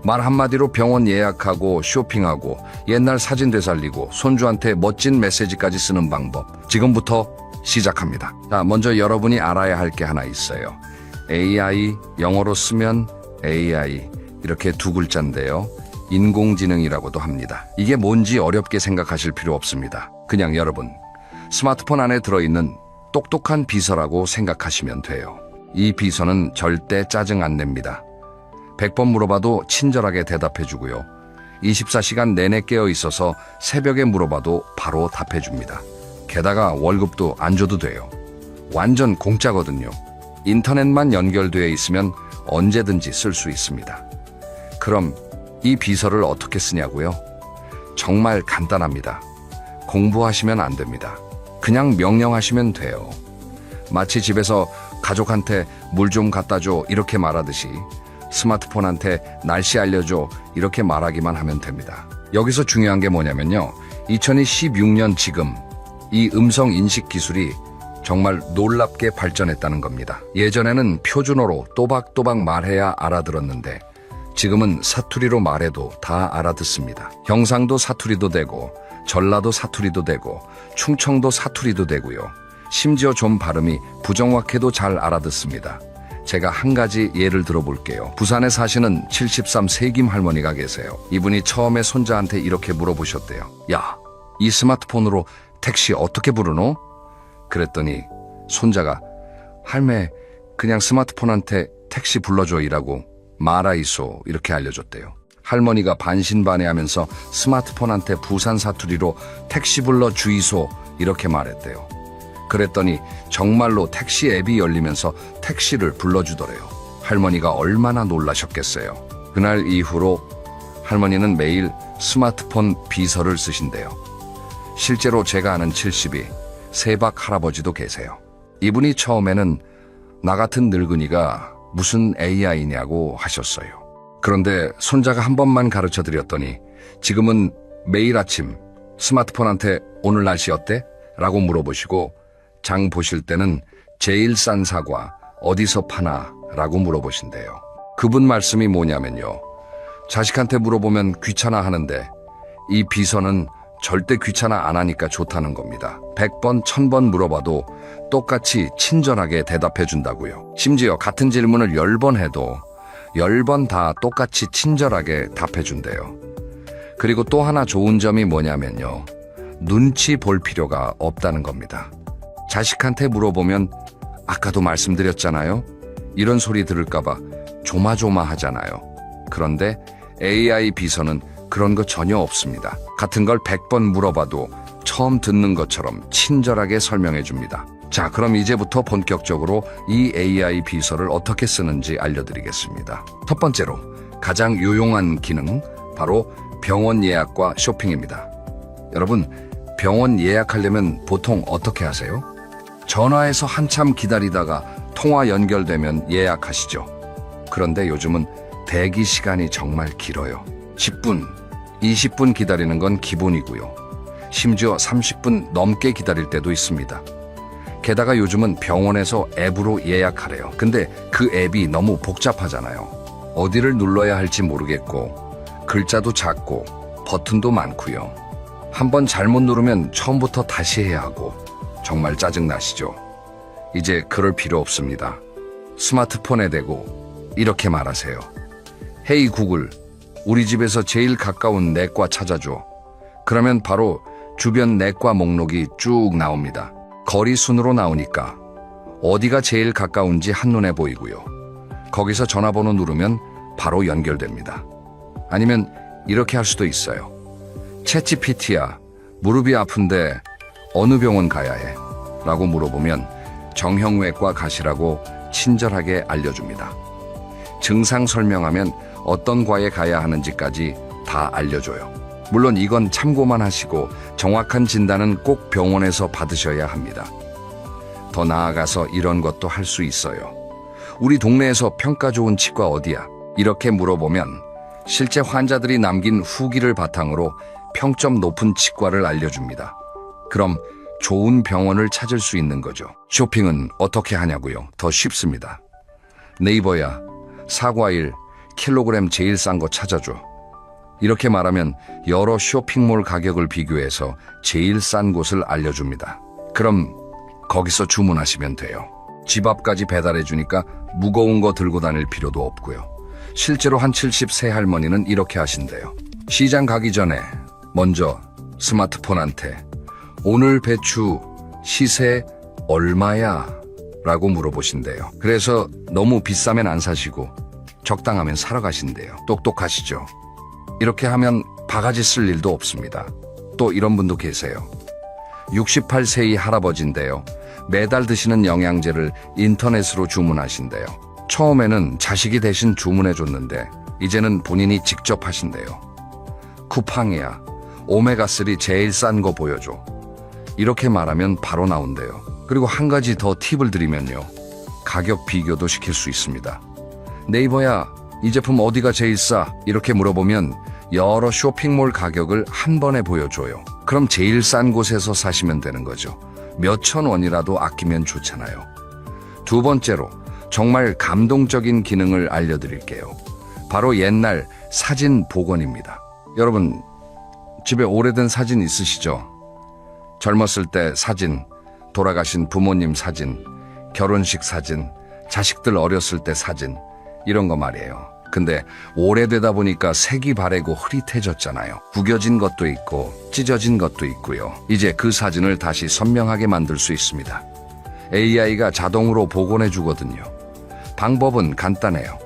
말 한마디로 병원 예약하고 쇼핑하고 옛날 사진 되살리고 손주한테 멋진 메시지까지 쓰는 방법. 지금부터 시작합니다. 자, 먼저 여러분이 알아야 할 게 하나 있어요. AI, 영어로 쓰면 AI, 이렇게 두 글자인데요. 인공지능이라고도 합니다. 이게 뭔지 어렵게 생각하실 필요 없습니다. 그냥 여러분, 스마트폰 안에 들어있는 똑똑한 비서라고 생각하시면 돼요. 이 비서는 절대 짜증 안 냅니다. 100번 물어봐도 친절하게 대답해주고요. 24시간 내내 깨어 있어서 새벽에 물어봐도 바로 답해줍니다. 게다가 월급도 안 줘도 돼요. 완전 공짜거든요. 인터넷만 연결되어 있으면 언제든지 쓸 수 있습니다. 그럼 이 비서를 어떻게 쓰냐고요? 정말 간단합니다. 공부하시면 안 됩니다. 그냥 명령하시면 돼요. 마치 집에서 가족한테 물 좀 갖다 줘 이렇게 말하듯이 스마트폰한테 날씨 알려줘 이렇게 말하기만 하면 됩니다. 여기서 중요한 게 뭐냐면요. 2016년 지금 이 음성 인식 기술이 정말 놀랍게 발전했다는 겁니다. 예전에는 표준어로 또박또박 말해야 알아들었는데 지금은 사투리로 말해도 다 알아듣습니다. 경상도 사투리도 되고 전라도 사투리도 되고 충청도 사투리도 되고요. 심지어 좀 발음이 부정확해도 잘 알아듣습니다. 제가 한 가지 예를 들어볼게요. 부산에 사시는 73 세김 할머니가 계세요. 이분이 처음에 손자한테 이렇게 물어보셨대요. 야, 이 스마트폰으로 택시 어떻게 부르노? 그랬더니 손자가 할매 그냥 스마트폰한테 택시 불러줘 이라고 말아이소 이렇게 알려줬대요. 할머니가 반신반의하면서 스마트폰한테 부산 사투리로 택시 불러 주이소 이렇게 말했대요. 그랬더니 정말로 택시 앱이 열리면서 택시를 불러주더래요. 할머니가 얼마나 놀라셨겠어요. 그날 이후로 할머니는 매일 스마트폰 비서를 쓰신대요. 실제로 제가 아는 72 세박 할아버지도 계세요. 이분이 처음에는 나 같은 늙은이가 무슨 AI냐고 하셨어요. 그런데 손자가 한 번만 가르쳐 드렸더니 지금은 매일 아침 스마트폰한테 오늘 날씨 어때? 라고 물어보시고 장 보실 때는 제일 싼 사과 어디서 파나? 라고 물어보신대요. 그분 말씀이 뭐냐면요. 자식한테 물어보면 귀찮아 하는데 이 비서는 절대 귀찮아 안 하니까 좋다는 겁니다. 100번, 1000번 물어봐도 똑같이 친절하게 대답해 준다고요. 심지어 같은 질문을 10번 해도 10번 다 똑같이 친절하게 답해 준대요. 그리고 또 하나 좋은 점이 뭐냐면요. 눈치 볼 필요가 없다는 겁니다. 자식한테 물어보면 아까도 말씀드렸잖아요. 이런 소리 들을까봐 조마조마하잖아요. 그런데 AI 비서는 그런 거 전혀 없습니다. 같은 걸 100번 물어봐도 처음 듣는 것처럼 친절하게 설명해 줍니다. 자, 그럼 이제부터 본격적으로 이 AI 비서를 어떻게 쓰는지 알려드리겠습니다. 첫 번째로 가장 유용한 기능, 바로 병원 예약과 쇼핑입니다. 여러분, 병원 예약하려면 보통 어떻게 하세요? 전화해서 한참 기다리다가 통화 연결되면 예약하시죠. 그런데 요즘은 대기 시간이 정말 길어요. 10분, 20분 기다리는 건 기본이고요. 심지어 30분 넘게 기다릴 때도 있습니다. 게다가 요즘은 병원에서 앱으로 예약하래요. 근데 그 앱이 너무 복잡하잖아요. 어디를 눌러야 할지 모르겠고 글자도 작고 버튼도 많고요. 한번 잘못 누르면 처음부터 다시 해야 하고 정말 짜증나시죠? 이제 그럴 필요 없습니다. 스마트폰에 대고 이렇게 말하세요. 헤이 구글, 우리 집에서 제일 가까운 내과 찾아줘. 그러면 바로 주변 내과 목록이 쭉 나옵니다. 거리 순으로 나오니까 어디가 제일 가까운지 한눈에 보이고요. 거기서 전화번호 누르면 바로 연결됩니다. 아니면 이렇게 할 수도 있어요. 챗GPT야, 무릎이 아픈데 어느 병원 가야 해? 라고 물어보면 정형외과 가시라고 친절하게 알려줍니다. 증상 설명하면 어떤 과에 가야 하는지까지 다 알려줘요. 물론 이건 참고만 하시고 정확한 진단은 꼭 병원에서 받으셔야 합니다. 더 나아가서 이런 것도 할 수 있어요. 우리 동네에서 평가 좋은 치과 어디야? 이렇게 물어보면 실제 환자들이 남긴 후기를 바탕으로 평점 높은 치과를 알려줍니다. 그럼 좋은 병원을 찾을 수 있는 거죠. 쇼핑은 어떻게 하냐고요? 더 쉽습니다. 네이버야, 사과일, 킬로그램 제일 싼 거 찾아줘. 이렇게 말하면 여러 쇼핑몰 가격을 비교해서 제일 싼 곳을 알려줍니다. 그럼 거기서 주문하시면 돼요. 집 앞까지 배달해 주니까 무거운 거 들고 다닐 필요도 없고요. 실제로 한 70세 할머니는 이렇게 하신대요. 시장 가기 전에 먼저 스마트폰한테 오늘 배추 시세 얼마야? 라고 물어보신대요. 그래서 너무 비싸면 안 사시고 적당하면 사러 가신대요. 똑똑하시죠? 이렇게 하면 바가지 쓸 일도 없습니다. 또 이런 분도 계세요. 68세의 할아버지인데요. 매달 드시는 영양제를 인터넷으로 주문하신대요. 처음에는 자식이 대신 주문해줬는데 이제는 본인이 직접 하신대요. 쿠팡이야, 오메가3 제일 싼 거 보여줘. 이렇게 말하면 바로 나온대요. 그리고 한 가지 더 팁을 드리면요. 가격 비교도 시킬 수 있습니다. 네이버야, 이 제품 어디가 제일 싸? 이렇게 물어보면 여러 쇼핑몰 가격을 한 번에 보여줘요. 그럼 제일 싼 곳에서 사시면 되는 거죠. 몇천 원이라도 아끼면 좋잖아요. 두 번째로 정말 감동적인 기능을 알려드릴게요. 바로 옛날 사진 복원입니다. 여러분, 집에 오래된 사진 있으시죠? 젊었을 때 사진, 돌아가신 부모님 사진, 결혼식 사진, 자식들 어렸을 때 사진, 이런 거 말이에요. 근데 오래되다 보니까 색이 바래고 흐릿해졌잖아요. 구겨진 것도 있고 찢어진 것도 있고요. 이제 그 사진을 다시 선명하게 만들 수 있습니다. AI가 자동으로 복원해 주거든요. 방법은 간단해요.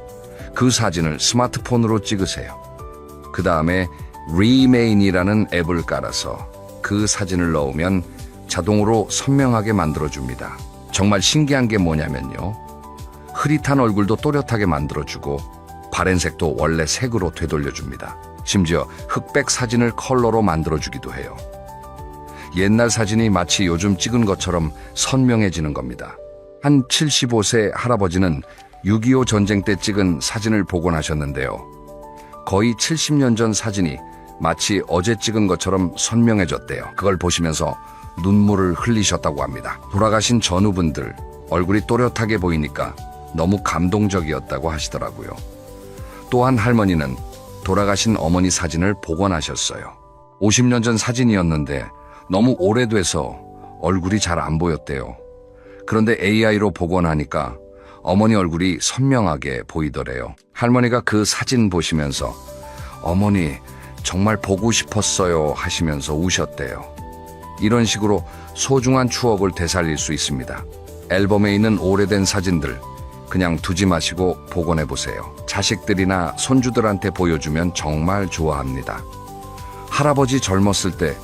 그 사진을 스마트폰으로 찍으세요. 그 다음에 Remain이라는 앱을 깔아서 그 사진을 넣으면 자동으로 선명하게 만들어줍니다. 정말 신기한 게 뭐냐면요. 흐릿한 얼굴도 또렷하게 만들어주고 발렌색도 원래 색으로 되돌려줍니다. 심지어 흑백 사진을 컬러로 만들어주기도 해요. 옛날 사진이 마치 요즘 찍은 것처럼 선명해지는 겁니다. 한 75세 할아버지는 6.25 전쟁 때 찍은 사진을 복원하셨는데요. 거의 70년 전 사진이 마치 어제 찍은 것처럼 선명해졌대요. 그걸 보시면서 눈물을 흘리셨다고 합니다. 돌아가신 전우분들 얼굴이 또렷하게 보이니까 너무 감동적이었다고 하시더라고요. 또한 할머니는 돌아가신 어머니 사진을 복원하셨어요. 50년 전 사진이었는데 너무 오래돼서 얼굴이 잘 안 보였대요. 그런데 AI로 복원하니까 어머니 얼굴이 선명하게 보이더래요. 할머니가 그 사진 보시면서 어머니 정말 보고 싶었어요 하시면서 우셨대요. 이런 식으로 소중한 추억을 되살릴 수 있습니다. 앨범에 있는 오래된 사진들 그냥 두지 마시고 복원해 보세요. 자식들이나 손주들한테 보여주면 정말 좋아합니다. 할아버지 젊었을 때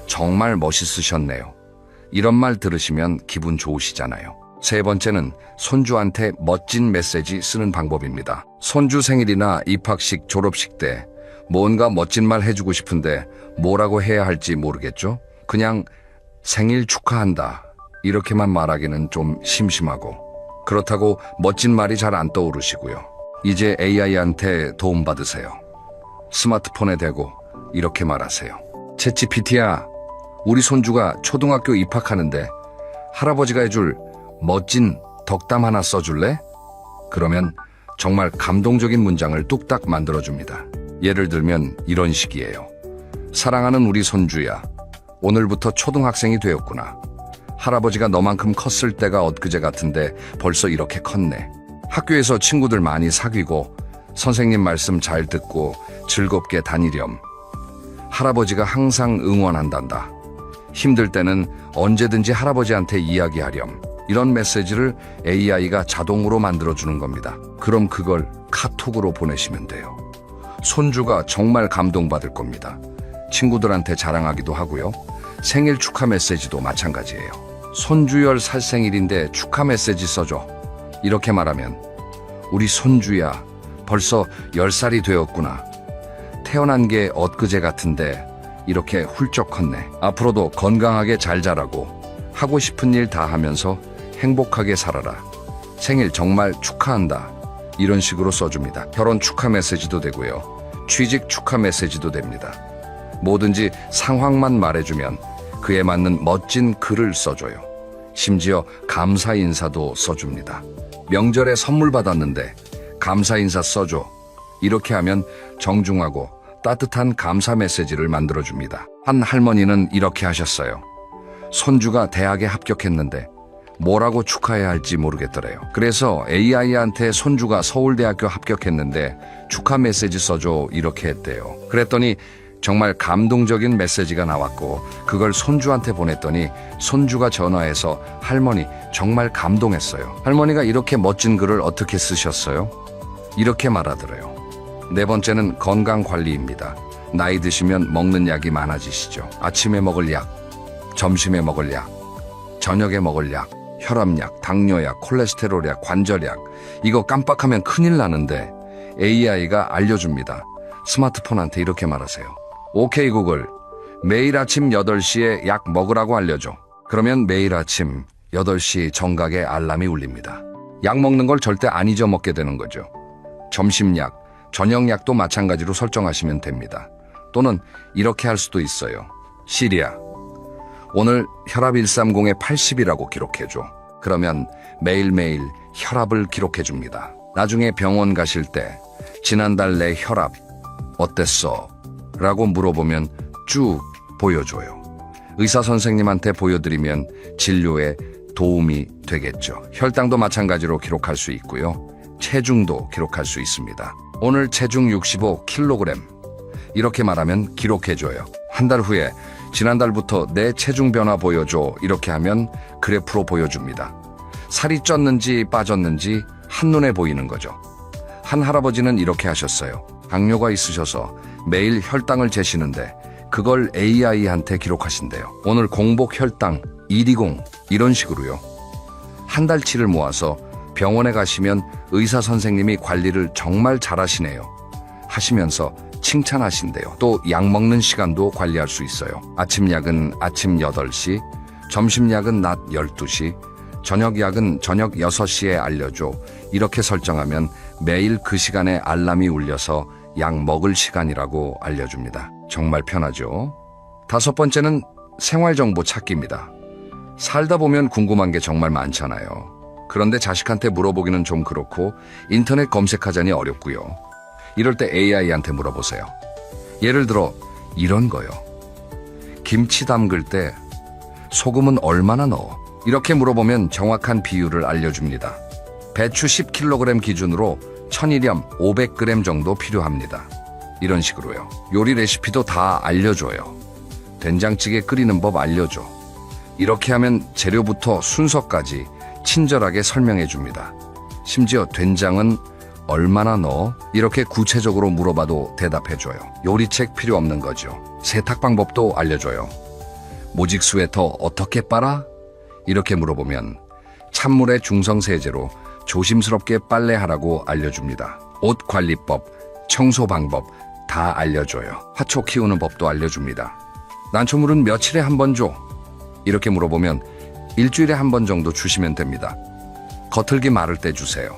정말 멋있으셨네요. 이런 말 들으시면 기분 좋으시잖아요. 세 번째는 손주한테 멋진 메시지 쓰는 방법입니다. 손주 생일이나 입학식, 졸업식 때 뭔가 멋진 말 해주고 싶은데 뭐라고 해야 할지 모르겠죠? 그냥 생일 축하한다 이렇게만 말하기는 좀 심심하고 그렇다고 멋진 말이 잘 안 떠오르시고요. 이제 AI한테 도움받으세요. 스마트폰에 대고 이렇게 말하세요. 챗GPT야, 우리 손주가 초등학교 입학하는데 할아버지가 해줄 멋진 덕담 하나 써줄래? 그러면 정말 감동적인 문장을 뚝딱 만들어줍니다. 예를 들면 이런 식이에요. 사랑하는 우리 손주야, 오늘부터 초등학생이 되었구나. 할아버지가 너만큼 컸을 때가 엊그제 같은데 벌써 이렇게 컸네. 학교에서 친구들 많이 사귀고 선생님 말씀 잘 듣고 즐겁게 다니렴. 할아버지가 항상 응원한단다. 힘들 때는 언제든지 할아버지한테 이야기하렴. 이런 메시지를 AI가 자동으로 만들어주는 겁니다. 그럼 그걸 카톡으로 보내시면 돼요. 손주가 정말 감동받을 겁니다. 친구들한테 자랑하기도 하고요. 생일 축하 메시지도 마찬가지예요. 손주 10살 생일인데 축하 메시지 써줘. 이렇게 말하면 우리 손주야 벌써 10살이 되었구나. 태어난 게 엊그제 같은데 이렇게 훌쩍 컸네. 앞으로도 건강하게 잘 자라고 하고 싶은 일 다 하면서 행복하게 살아라. 생일 정말 축하한다. 이런 식으로 써줍니다. 결혼 축하 메시지도 되고요. 취직 축하 메시지도 됩니다. 뭐든지 상황만 말해주면 그에 맞는 멋진 글을 써줘요. 심지어 감사 인사도 써줍니다. 명절에 선물 받았는데 감사 인사 써줘. 이렇게 하면 정중하고 따뜻한 감사 메시지를 만들어줍니다. 한 할머니는 이렇게 하셨어요. 손주가 대학에 합격했는데 뭐라고 축하해야 할지 모르겠더래요. 그래서 AI한테 손주가 서울대학교 합격했는데 축하 메시지 써줘 이렇게 했대요. 그랬더니 정말 감동적인 메시지가 나왔고 그걸 손주한테 보냈더니 손주가 전화해서 할머니 정말 감동했어요. 할머니가 이렇게 멋진 글을 어떻게 쓰셨어요? 이렇게 말하더래요. 네 번째는 건강관리입니다. 나이 드시면 먹는 약이 많아지시죠. 아침에 먹을 약, 점심에 먹을 약, 저녁에 먹을 약, 혈압약, 당뇨약, 콜레스테롤약, 관절약 이거 깜빡하면 큰일 나는데 AI가 알려줍니다. 스마트폰한테 이렇게 말하세요. 오케이 구글, 매일 아침 8시에 약 먹으라고 알려줘. 그러면 매일 아침 8시 정각에 알람이 울립니다. 약 먹는 걸 절대 안 잊어먹게 되는 거죠. 점심약, 저녁약도 마찬가지로 설정하시면 됩니다. 또는 이렇게 할 수도 있어요. 시리야, 오늘 혈압 130에 80이라고 기록해줘. 그러면 매일매일 혈압을 기록해줍니다. 나중에 병원 가실 때 지난달 내 혈압 어땠어? 라고 물어보면 쭉 보여줘요. 의사 선생님한테 보여드리면 진료에 도움이 되겠죠. 혈당도 마찬가지로 기록할 수 있고요. 체중도 기록할 수 있습니다. 오늘 체중 65kg. 이렇게 말하면 기록해줘요. 한 달 후에 지난달부터 내 체중 변화 보여줘. 이렇게 하면 그래프로 보여줍니다. 살이 쪘는지 빠졌는지 한눈에 보이는 거죠. 한 할아버지는 이렇게 하셨어요. 당뇨가 있으셔서 매일 혈당을 재시는데 그걸 AI한테 기록하신대요. 오늘 공복 혈당 120 이런 식으로요. 한 달치를 모아서 병원에 가시면 의사 선생님이 관리를 정말 잘하시네요 하시면서 칭찬하신대요. 또 약 먹는 시간도 관리할 수 있어요. 아침 약은 아침 8시, 점심 약은 낮 12시, 저녁 약은 저녁 6시에 알려줘. 이렇게 설정하면 매일 그 시간에 알람이 울려서 약 먹을 시간이라고 알려줍니다. 정말 편하죠? 5번째는 생활정보 찾기입니다. 살다 보면 궁금한 게 정말 많잖아요. 그런데 자식한테 물어보기는 좀 그렇고 인터넷 검색하자니 어렵고요. 이럴 때 AI한테 물어보세요. 예를 들어 이런 거요. 김치 담글 때 소금은 얼마나 넣어? 이렇게 물어보면 정확한 비율을 알려줍니다. 배추 10kg 기준으로 천일염 500g 정도 필요합니다. 이런 식으로요. 요리 레시피도 다 알려줘요. 된장찌개 끓이는 법 알려줘. 이렇게 하면 재료부터 순서까지 친절하게 설명해 줍니다. 심지어 된장은 얼마나 넣어? 이렇게 구체적으로 물어봐도 대답해줘요. 요리책 필요 없는 거죠. 세탁 방법도 알려줘요. 모직 스웨터 어떻게 빨아? 이렇게 물어보면 찬물에 중성세제로 조심스럽게 빨래하라고 알려줍니다. 옷 관리법, 청소 방법 다 알려줘요. 화초 키우는 법도 알려줍니다. 난초물은 며칠에 한 번 줘? 이렇게 물어보면 일주일에 한 번 정도 주시면 됩니다. 겉흙이 마를 때 주세요.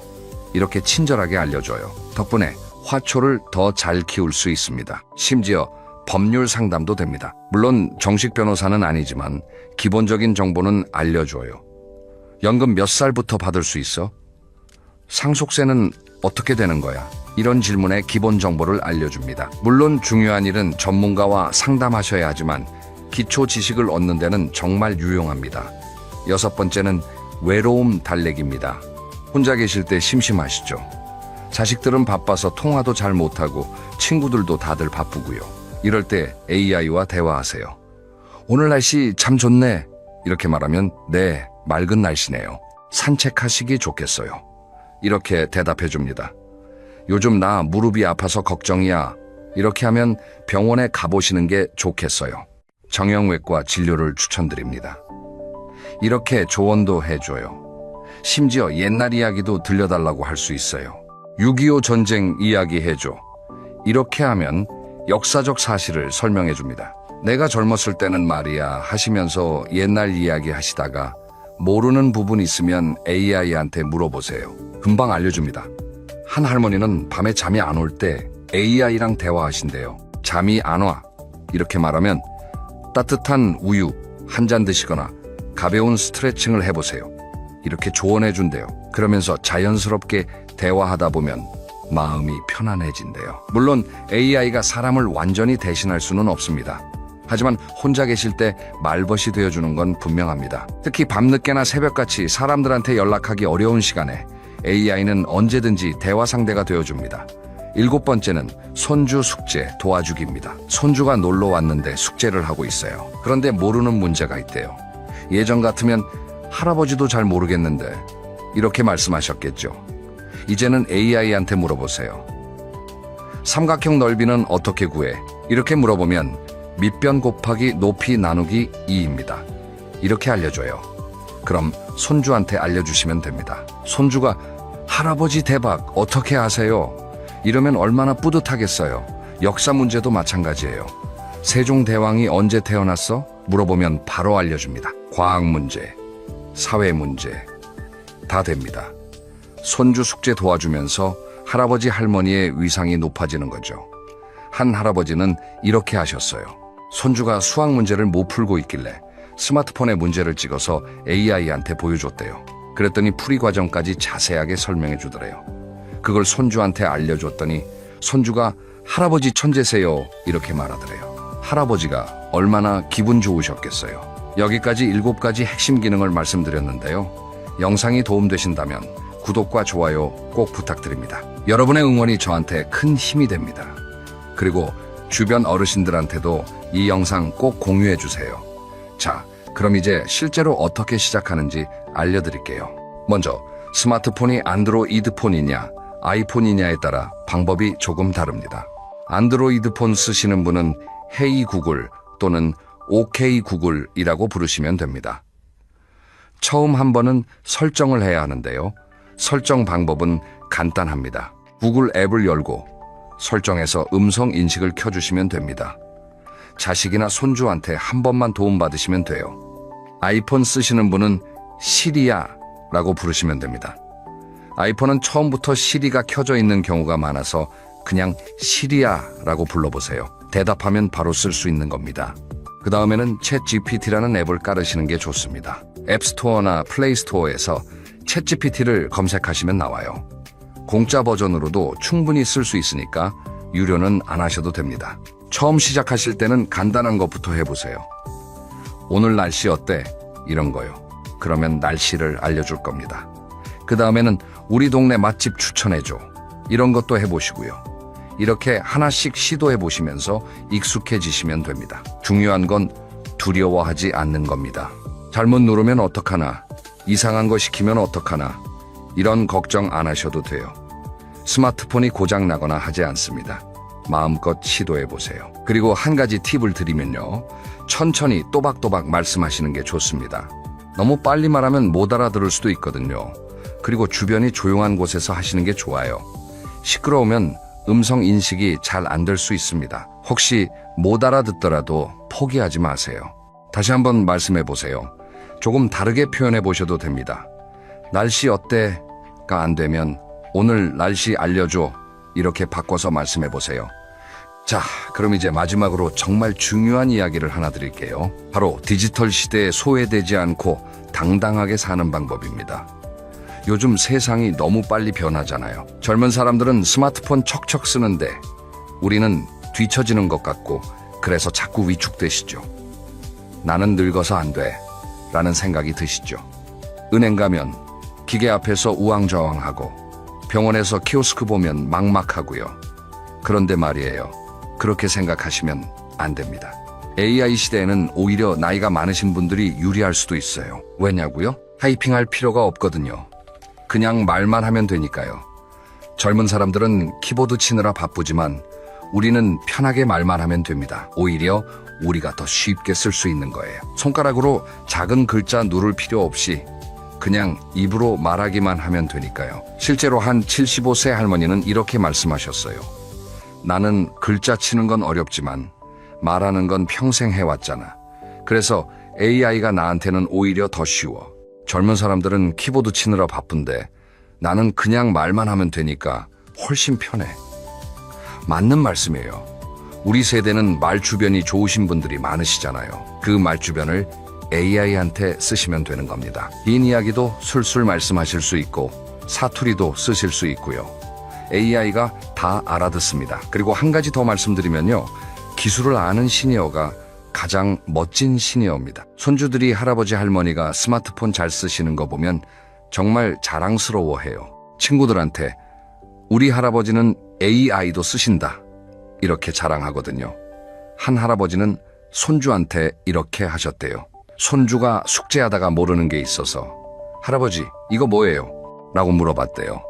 이렇게 친절하게 알려줘요. 덕분에 화초를 더 잘 키울 수 있습니다. 심지어 법률 상담도 됩니다. 물론 정식 변호사는 아니지만 기본적인 정보는 알려줘요. 연금 몇 살부터 받을 수 있어? 상속세는 어떻게 되는 거야? 이런 질문에 기본 정보를 알려줍니다. 물론 중요한 일은 전문가와 상담하셔야 하지만 기초 지식을 얻는 데는 정말 유용합니다. 6번째는 외로움 달래기입니다. 혼자 계실 때 심심하시죠? 자식들은 바빠서 통화도 잘 못하고 친구들도 다들 바쁘고요. 이럴 때 AI와 대화하세요. 오늘 날씨 참 좋네. 이렇게 말하면 네, 맑은 날씨네요. 산책하시기 좋겠어요. 이렇게 대답해 줍니다. 요즘 나 무릎이 아파서 걱정이야. 이렇게 하면 병원에 가보시는 게 좋겠어요. 정형외과 진료를 추천드립니다. 이렇게 조언도 해줘요. 심지어 옛날 이야기도 들려달라고 할 수 있어요. 6.25 전쟁 이야기 해줘. 이렇게 하면 역사적 사실을 설명해 줍니다. 내가 젊었을 때는 말이야 하시면서 옛날 이야기 하시다가 모르는 부분 있으면 AI한테 물어보세요. 금방 알려줍니다. 한 할머니는 밤에 잠이 안 올 때 AI랑 대화하신대요. 잠이 안 와. 이렇게 말하면 따뜻한 우유 한 잔 드시거나 가벼운 스트레칭을 해보세요. 이렇게 조언해 준대요. 그러면서 자연스럽게 대화하다 보면 마음이 편안해진대요. 물론 AI가 사람을 완전히 대신할 수는 없습니다. 하지만 혼자 계실 때 말벗이 되어주는 건 분명합니다. 특히 밤늦게나 새벽같이 사람들한테 연락하기 어려운 시간에 AI는 언제든지 대화 상대가 되어줍니다. 7번째는 손주 숙제 도와주기입니다. 손주가 놀러 왔는데 숙제를 하고 있어요. 그런데 모르는 문제가 있대요. 예전 같으면 할아버지도 잘 모르겠는데 이렇게 말씀하셨겠죠. 이제는 AI한테 물어보세요. 삼각형 넓이는 어떻게 구해? 이렇게 물어보면 밑변 곱하기 높이 나누기 2입니다. 이렇게 알려줘요. 그럼 손주한테 알려주시면 됩니다. 손주가 할아버지 대박 어떻게 아세요? 이러면 얼마나 뿌듯하겠어요. 역사 문제도 마찬가지예요. 세종대왕이 언제 태어났어? 물어보면 바로 알려줍니다. 과학 문제, 사회 문제 다 됩니다. 손주 숙제 도와주면서 할아버지 할머니의 위상이 높아지는 거죠. 한 할아버지는 이렇게 하셨어요. 손주가 수학 문제를 못 풀고 있길래 스마트폰에 문제를 찍어서 AI한테 보여줬대요. 그랬더니 풀이 과정까지 자세하게 설명해 주더래요. 그걸 손주한테 알려줬더니 손주가 할아버지 천재세요 이렇게 말하더래요. 할아버지가 얼마나 기분 좋으셨겠어요. 여기까지 7가지 핵심 기능을 말씀드렸는데요. 영상이 도움되신다면 구독과 좋아요 꼭 부탁드립니다. 여러분의 응원이 저한테 큰 힘이 됩니다. 그리고 주변 어르신들한테도 이 영상 꼭 공유해 주세요. 자, 그럼 이제 실제로 어떻게 시작하는지 알려드릴게요. 먼저 스마트폰이 안드로이드 폰이냐 아이폰이냐에 따라 방법이 조금 다릅니다. 안드로이드 폰 쓰시는 분은 헤이 구글 또는 오케이 구글이라고 부르시면 됩니다. 처음 한 번은 설정을 해야 하는데요. 설정 방법은 간단합니다. 구글 앱을 열고 설정에서 음성 인식을 켜주시면 됩니다. 자식이나 손주한테 한 번만 도움받으시면 돼요. 아이폰 쓰시는 분은 시리야라고 부르시면 됩니다. 아이폰은 처음부터 시리가 켜져 있는 경우가 많아서 그냥 시리야라고 불러보세요. 대답하면 바로 쓸 수 있는 겁니다. 그 다음에는 챗 GPT라는 앱을 깔으시는 게 좋습니다. 앱스토어나 플레이스토어에서 챗 GPT를 검색하시면 나와요. 공짜 버전으로도 충분히 쓸 수 있으니까 유료는 안 하셔도 됩니다. 처음 시작하실 때는 간단한 것부터 해보세요. 오늘 날씨 어때? 이런 거요. 그러면 날씨를 알려줄 겁니다. 그 다음에는 우리 동네 맛집 추천해줘. 이런 것도 해보시고요. 이렇게 하나씩 시도해 보시면서 익숙해지시면 됩니다. 중요한 건 두려워하지 않는 겁니다. 잘못 누르면 어떡하나, 이상한 거 시키면 어떡하나, 이런 걱정 안 하셔도 돼요. 스마트폰이 고장 나거나 하지 않습니다. 마음껏 시도해 보세요. 그리고 한 가지 팁을 드리면요. 천천히 또박또박 말씀하시는 게 좋습니다. 너무 빨리 말하면 못 알아들을 수도 있거든요. 그리고 주변이 조용한 곳에서 하시는 게 좋아요. 시끄러우면 음성 인식이 잘 안 될 수 있습니다. 혹시 못 알아듣더라도 포기하지 마세요. 다시 한번 말씀해 보세요. 조금 다르게 표현해 보셔도 됩니다. 날씨 어때?가 안 되면 오늘 날씨 알려줘. 이렇게 바꿔서 말씀해 보세요. 자, 그럼 이제 마지막으로 정말 중요한 이야기를 하나 드릴게요. 바로 디지털 시대에 소외되지 않고 당당하게 사는 방법입니다. 요즘 세상이 너무 빨리 변하잖아요. 젊은 사람들은 스마트폰 척척 쓰는데 우리는 뒤처지는 것 같고 그래서 자꾸 위축되시죠. 나는 늙어서 안 돼 라는 생각이 드시죠. 은행 가면 기계 앞에서 우왕좌왕하고 병원에서 키오스크 보면 막막하고요. 그런데 말이에요. 그렇게 생각하시면 안 됩니다. AI 시대에는 오히려 나이가 많으신 분들이 유리할 수도 있어요. 왜냐고요? 타이핑할 필요가 없거든요. 그냥 말만 하면 되니까요. 젊은 사람들은 키보드 치느라 바쁘지만 우리는 편하게 말만 하면 됩니다. 오히려 우리가 더 쉽게 쓸 수 있는 거예요. 손가락으로 작은 글자 누를 필요 없이 그냥 입으로 말하기만 하면 되니까요. 실제로 한 75세 할머니는 이렇게 말씀하셨어요. 나는 글자 치는 건 어렵지만 말하는 건 평생 해왔잖아. 그래서 AI가 나한테는 오히려 더 쉬워. 젊은 사람들은 키보드 치느라 바쁜데 나는 그냥 말만 하면 되니까 훨씬 편해. 맞는 말씀이에요. 우리 세대는 말 주변이 좋으신 분들이 많으시잖아요. 그 말 주변을 AI한테 쓰시면 되는 겁니다. 긴 이야기도 술술 말씀하실 수 있고 사투리도 쓰실 수 있고요. AI가 다 알아듣습니다. 그리고 한 가지 더 말씀드리면요. 기술을 아는 시니어가 가장 멋진 시니어입니다. 손주들이 할아버지 할머니가 스마트폰 잘 쓰시는 거 보면 정말 자랑스러워해요. 친구들한테 우리 할아버지는 AI도 쓰신다 이렇게 자랑하거든요. 한 할아버지는 손주한테 이렇게 하셨대요. 손주가 숙제하다가 모르는 게 있어서 할아버지 이거 뭐예요? 라고 물어봤대요.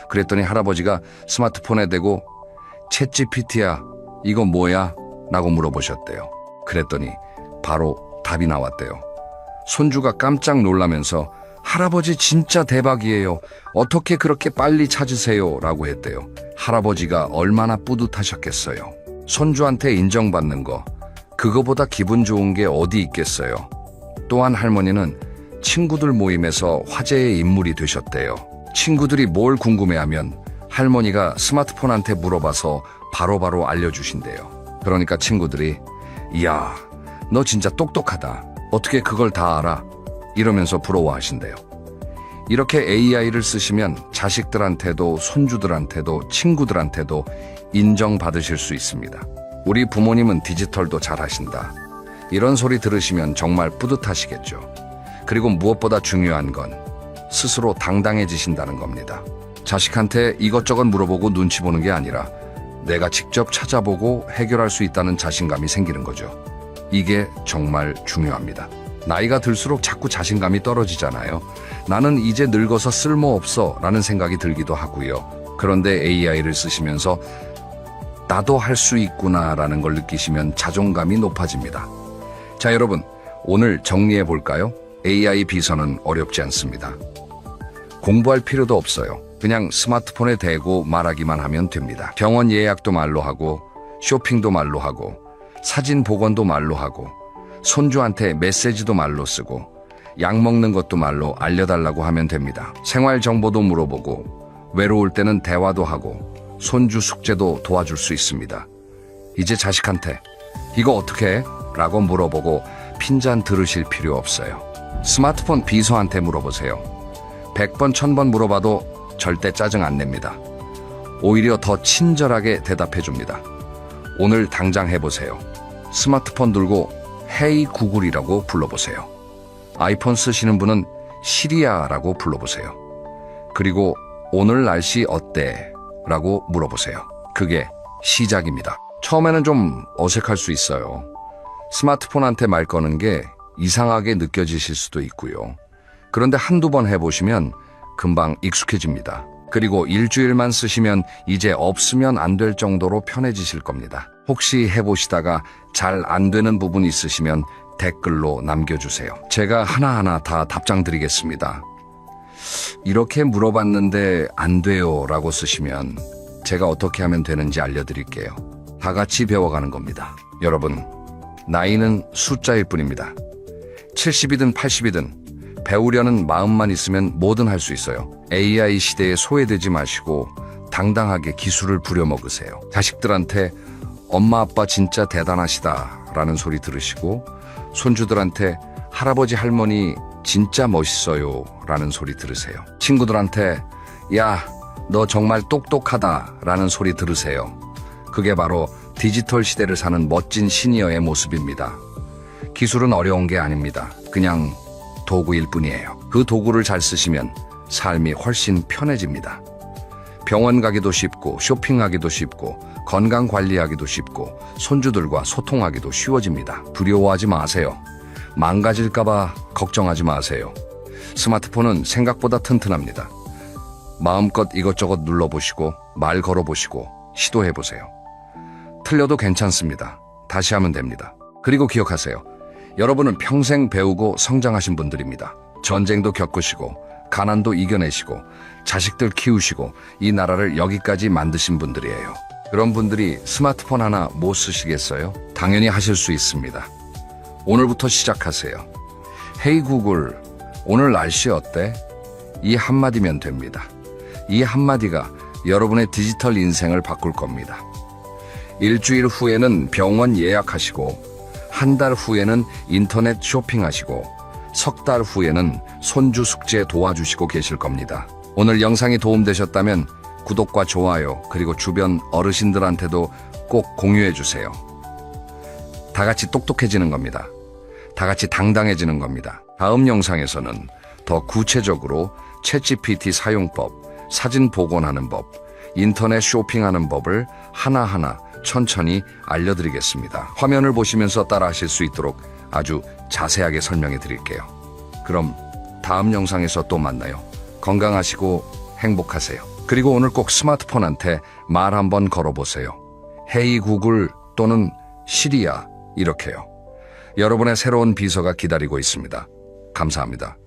그랬더니 할아버지가 스마트폰에 대고 챗 GPT야 이거 뭐야? 라고 물어보셨대요. 그랬더니 바로 답이 나왔대요. 손주가 깜짝 놀라면서 할아버지 진짜 대박이에요. 어떻게 그렇게 빨리 찾으세요? 라고 했대요. 할아버지가 얼마나 뿌듯하셨겠어요. 손주한테 인정받는 거, 그거보다 기분 좋은 게 어디 있겠어요. 또한 할머니는 친구들 모임에서 화제의 인물이 되셨대요. 친구들이 뭘 궁금해하면 할머니가 스마트폰한테 물어봐서 바로바로 알려주신대요. 그러니까 친구들이 이야, 너 진짜 똑똑하다. 어떻게 그걸 다 알아? 이러면서 부러워하신대요. 이렇게 AI를 쓰시면 자식들한테도 손주들한테도 친구들한테도 인정받으실 수 있습니다. 우리 부모님은 디지털도 잘하신다. 이런 소리 들으시면 정말 뿌듯하시겠죠. 그리고 무엇보다 중요한 건 스스로 당당해지신다는 겁니다. 자식한테 이것저것 물어보고 눈치 보는 게 아니라 내가 직접 찾아보고 해결할 수 있다는 자신감이 생기는 거죠. 이게 정말 중요합니다. 나이가 들수록 자꾸 자신감이 떨어지잖아요. 나는 이제 늙어서 쓸모없어 라는 생각이 들기도 하고요. 그런데 AI를 쓰시면서 나도 할 수 있구나 라는 걸 느끼시면 자존감이 높아집니다. 자, 여러분, 오늘 정리해 볼까요? AI 비서는 어렵지 않습니다. 공부할 필요도 없어요. 그냥 스마트폰에 대고 말하기만 하면 됩니다. 병원 예약도 말로 하고, 쇼핑도 말로 하고, 사진 복원도 말로 하고, 손주한테 메시지도 말로 쓰고, 약 먹는 것도 말로 알려달라고 하면 됩니다. 생활 정보도 물어보고, 외로울 때는 대화도 하고, 손주 숙제도 도와줄 수 있습니다. 이제 자식한테 이거 어떻게 해? 라고 물어보고 핀잔 들으실 필요 없어요. 스마트폰 비서한테 물어보세요. 100번, 1000번 물어봐도 절대 짜증 안 냅니다. 오히려 더 친절하게 대답해 줍니다. 오늘 당장 해보세요. 스마트폰 들고 헤이 구글이라고 불러보세요. 아이폰 쓰시는 분은 시리아라고 불러보세요. 그리고 오늘 날씨 어때? 라고 물어보세요. 그게 시작입니다. 처음에는 좀 어색할 수 있어요. 스마트폰한테 말 거는 게 이상하게 느껴지실 수도 있고요. 그런데 한두 번 해보시면 금방 익숙해집니다. 그리고 일주일만 쓰시면 이제 없으면 안 될 정도로 편해지실 겁니다. 혹시 해보시다가 잘 안 되는 부분 있으시면 댓글로 남겨주세요. 제가 하나하나 다 답장 드리겠습니다. 이렇게 물어봤는데 안 돼요 라고 쓰시면 제가 어떻게 하면 되는지 알려드릴게요. 다 같이 배워가는 겁니다. 여러분, 나이는 숫자일 뿐입니다. 70이든 80이든 배우려는 마음만 있으면 뭐든 할 수 있어요. AI 시대에 소외되지 마시고 당당하게 기술을 부려먹으세요. 자식들한테 엄마 아빠 진짜 대단하시다 라는 소리 들으시고, 손주들한테 할아버지 할머니 진짜 멋있어요 라는 소리 들으세요. 친구들한테 야, 너 정말 똑똑하다 라는 소리 들으세요. 그게 바로 디지털 시대를 사는 멋진 시니어의 모습입니다. 기술은 어려운 게 아닙니다. 그냥 도구일 뿐이에요. 그 도구를 잘 쓰시면 삶이 훨씬 편해집니다. 병원 가기도 쉽고, 쇼핑하기도 쉽고, 건강 관리하기도 쉽고, 손주들과 소통하기도 쉬워집니다. 두려워하지 마세요. 망가질까봐 걱정하지 마세요. 스마트폰은 생각보다 튼튼합니다. 마음껏 이것저것 눌러보시고, 말 걸어보시고, 시도해보세요. 틀려도 괜찮습니다. 다시 하면 됩니다. 그리고 기억하세요. 여러분은 평생 배우고 성장하신 분들입니다. 전쟁도 겪으시고, 가난도 이겨내시고, 자식들 키우시고, 이 나라를 여기까지 만드신 분들이에요. 그런 분들이 스마트폰 하나 못 쓰시겠어요? 당연히 하실 수 있습니다. 오늘부터 시작하세요. 헤이 구글, 오늘 날씨 어때? 이 한마디면 됩니다. 이 한마디가 여러분의 디지털 인생을 바꿀 겁니다. 일주일 후에는 병원 예약하시고, 한 달 후에는 인터넷 쇼핑하시고, 석 달 후에는 손주 숙제 도와주시고 계실 겁니다. 오늘 영상이 도움되셨다면 구독과 좋아요, 그리고 주변 어르신들한테도 꼭 공유해 주세요. 다 같이 똑똑해지는 겁니다. 다 같이 당당해지는 겁니다. 다음 영상에서는 더 구체적으로 챗GPT 사용법, 사진 복원하는 법, 인터넷 쇼핑하는 법을 하나하나 천천히 알려드리겠습니다. 화면을 보시면서 따라하실 수 있도록 아주 자세하게 설명해 드릴게요. 그럼 다음 영상에서 또 만나요. 건강하시고 행복하세요. 그리고 오늘 꼭 스마트폰한테 말 한번 걸어보세요. 헤이 구글 또는 시리아 이렇게요. 여러분의 새로운 비서가 기다리고 있습니다. 감사합니다.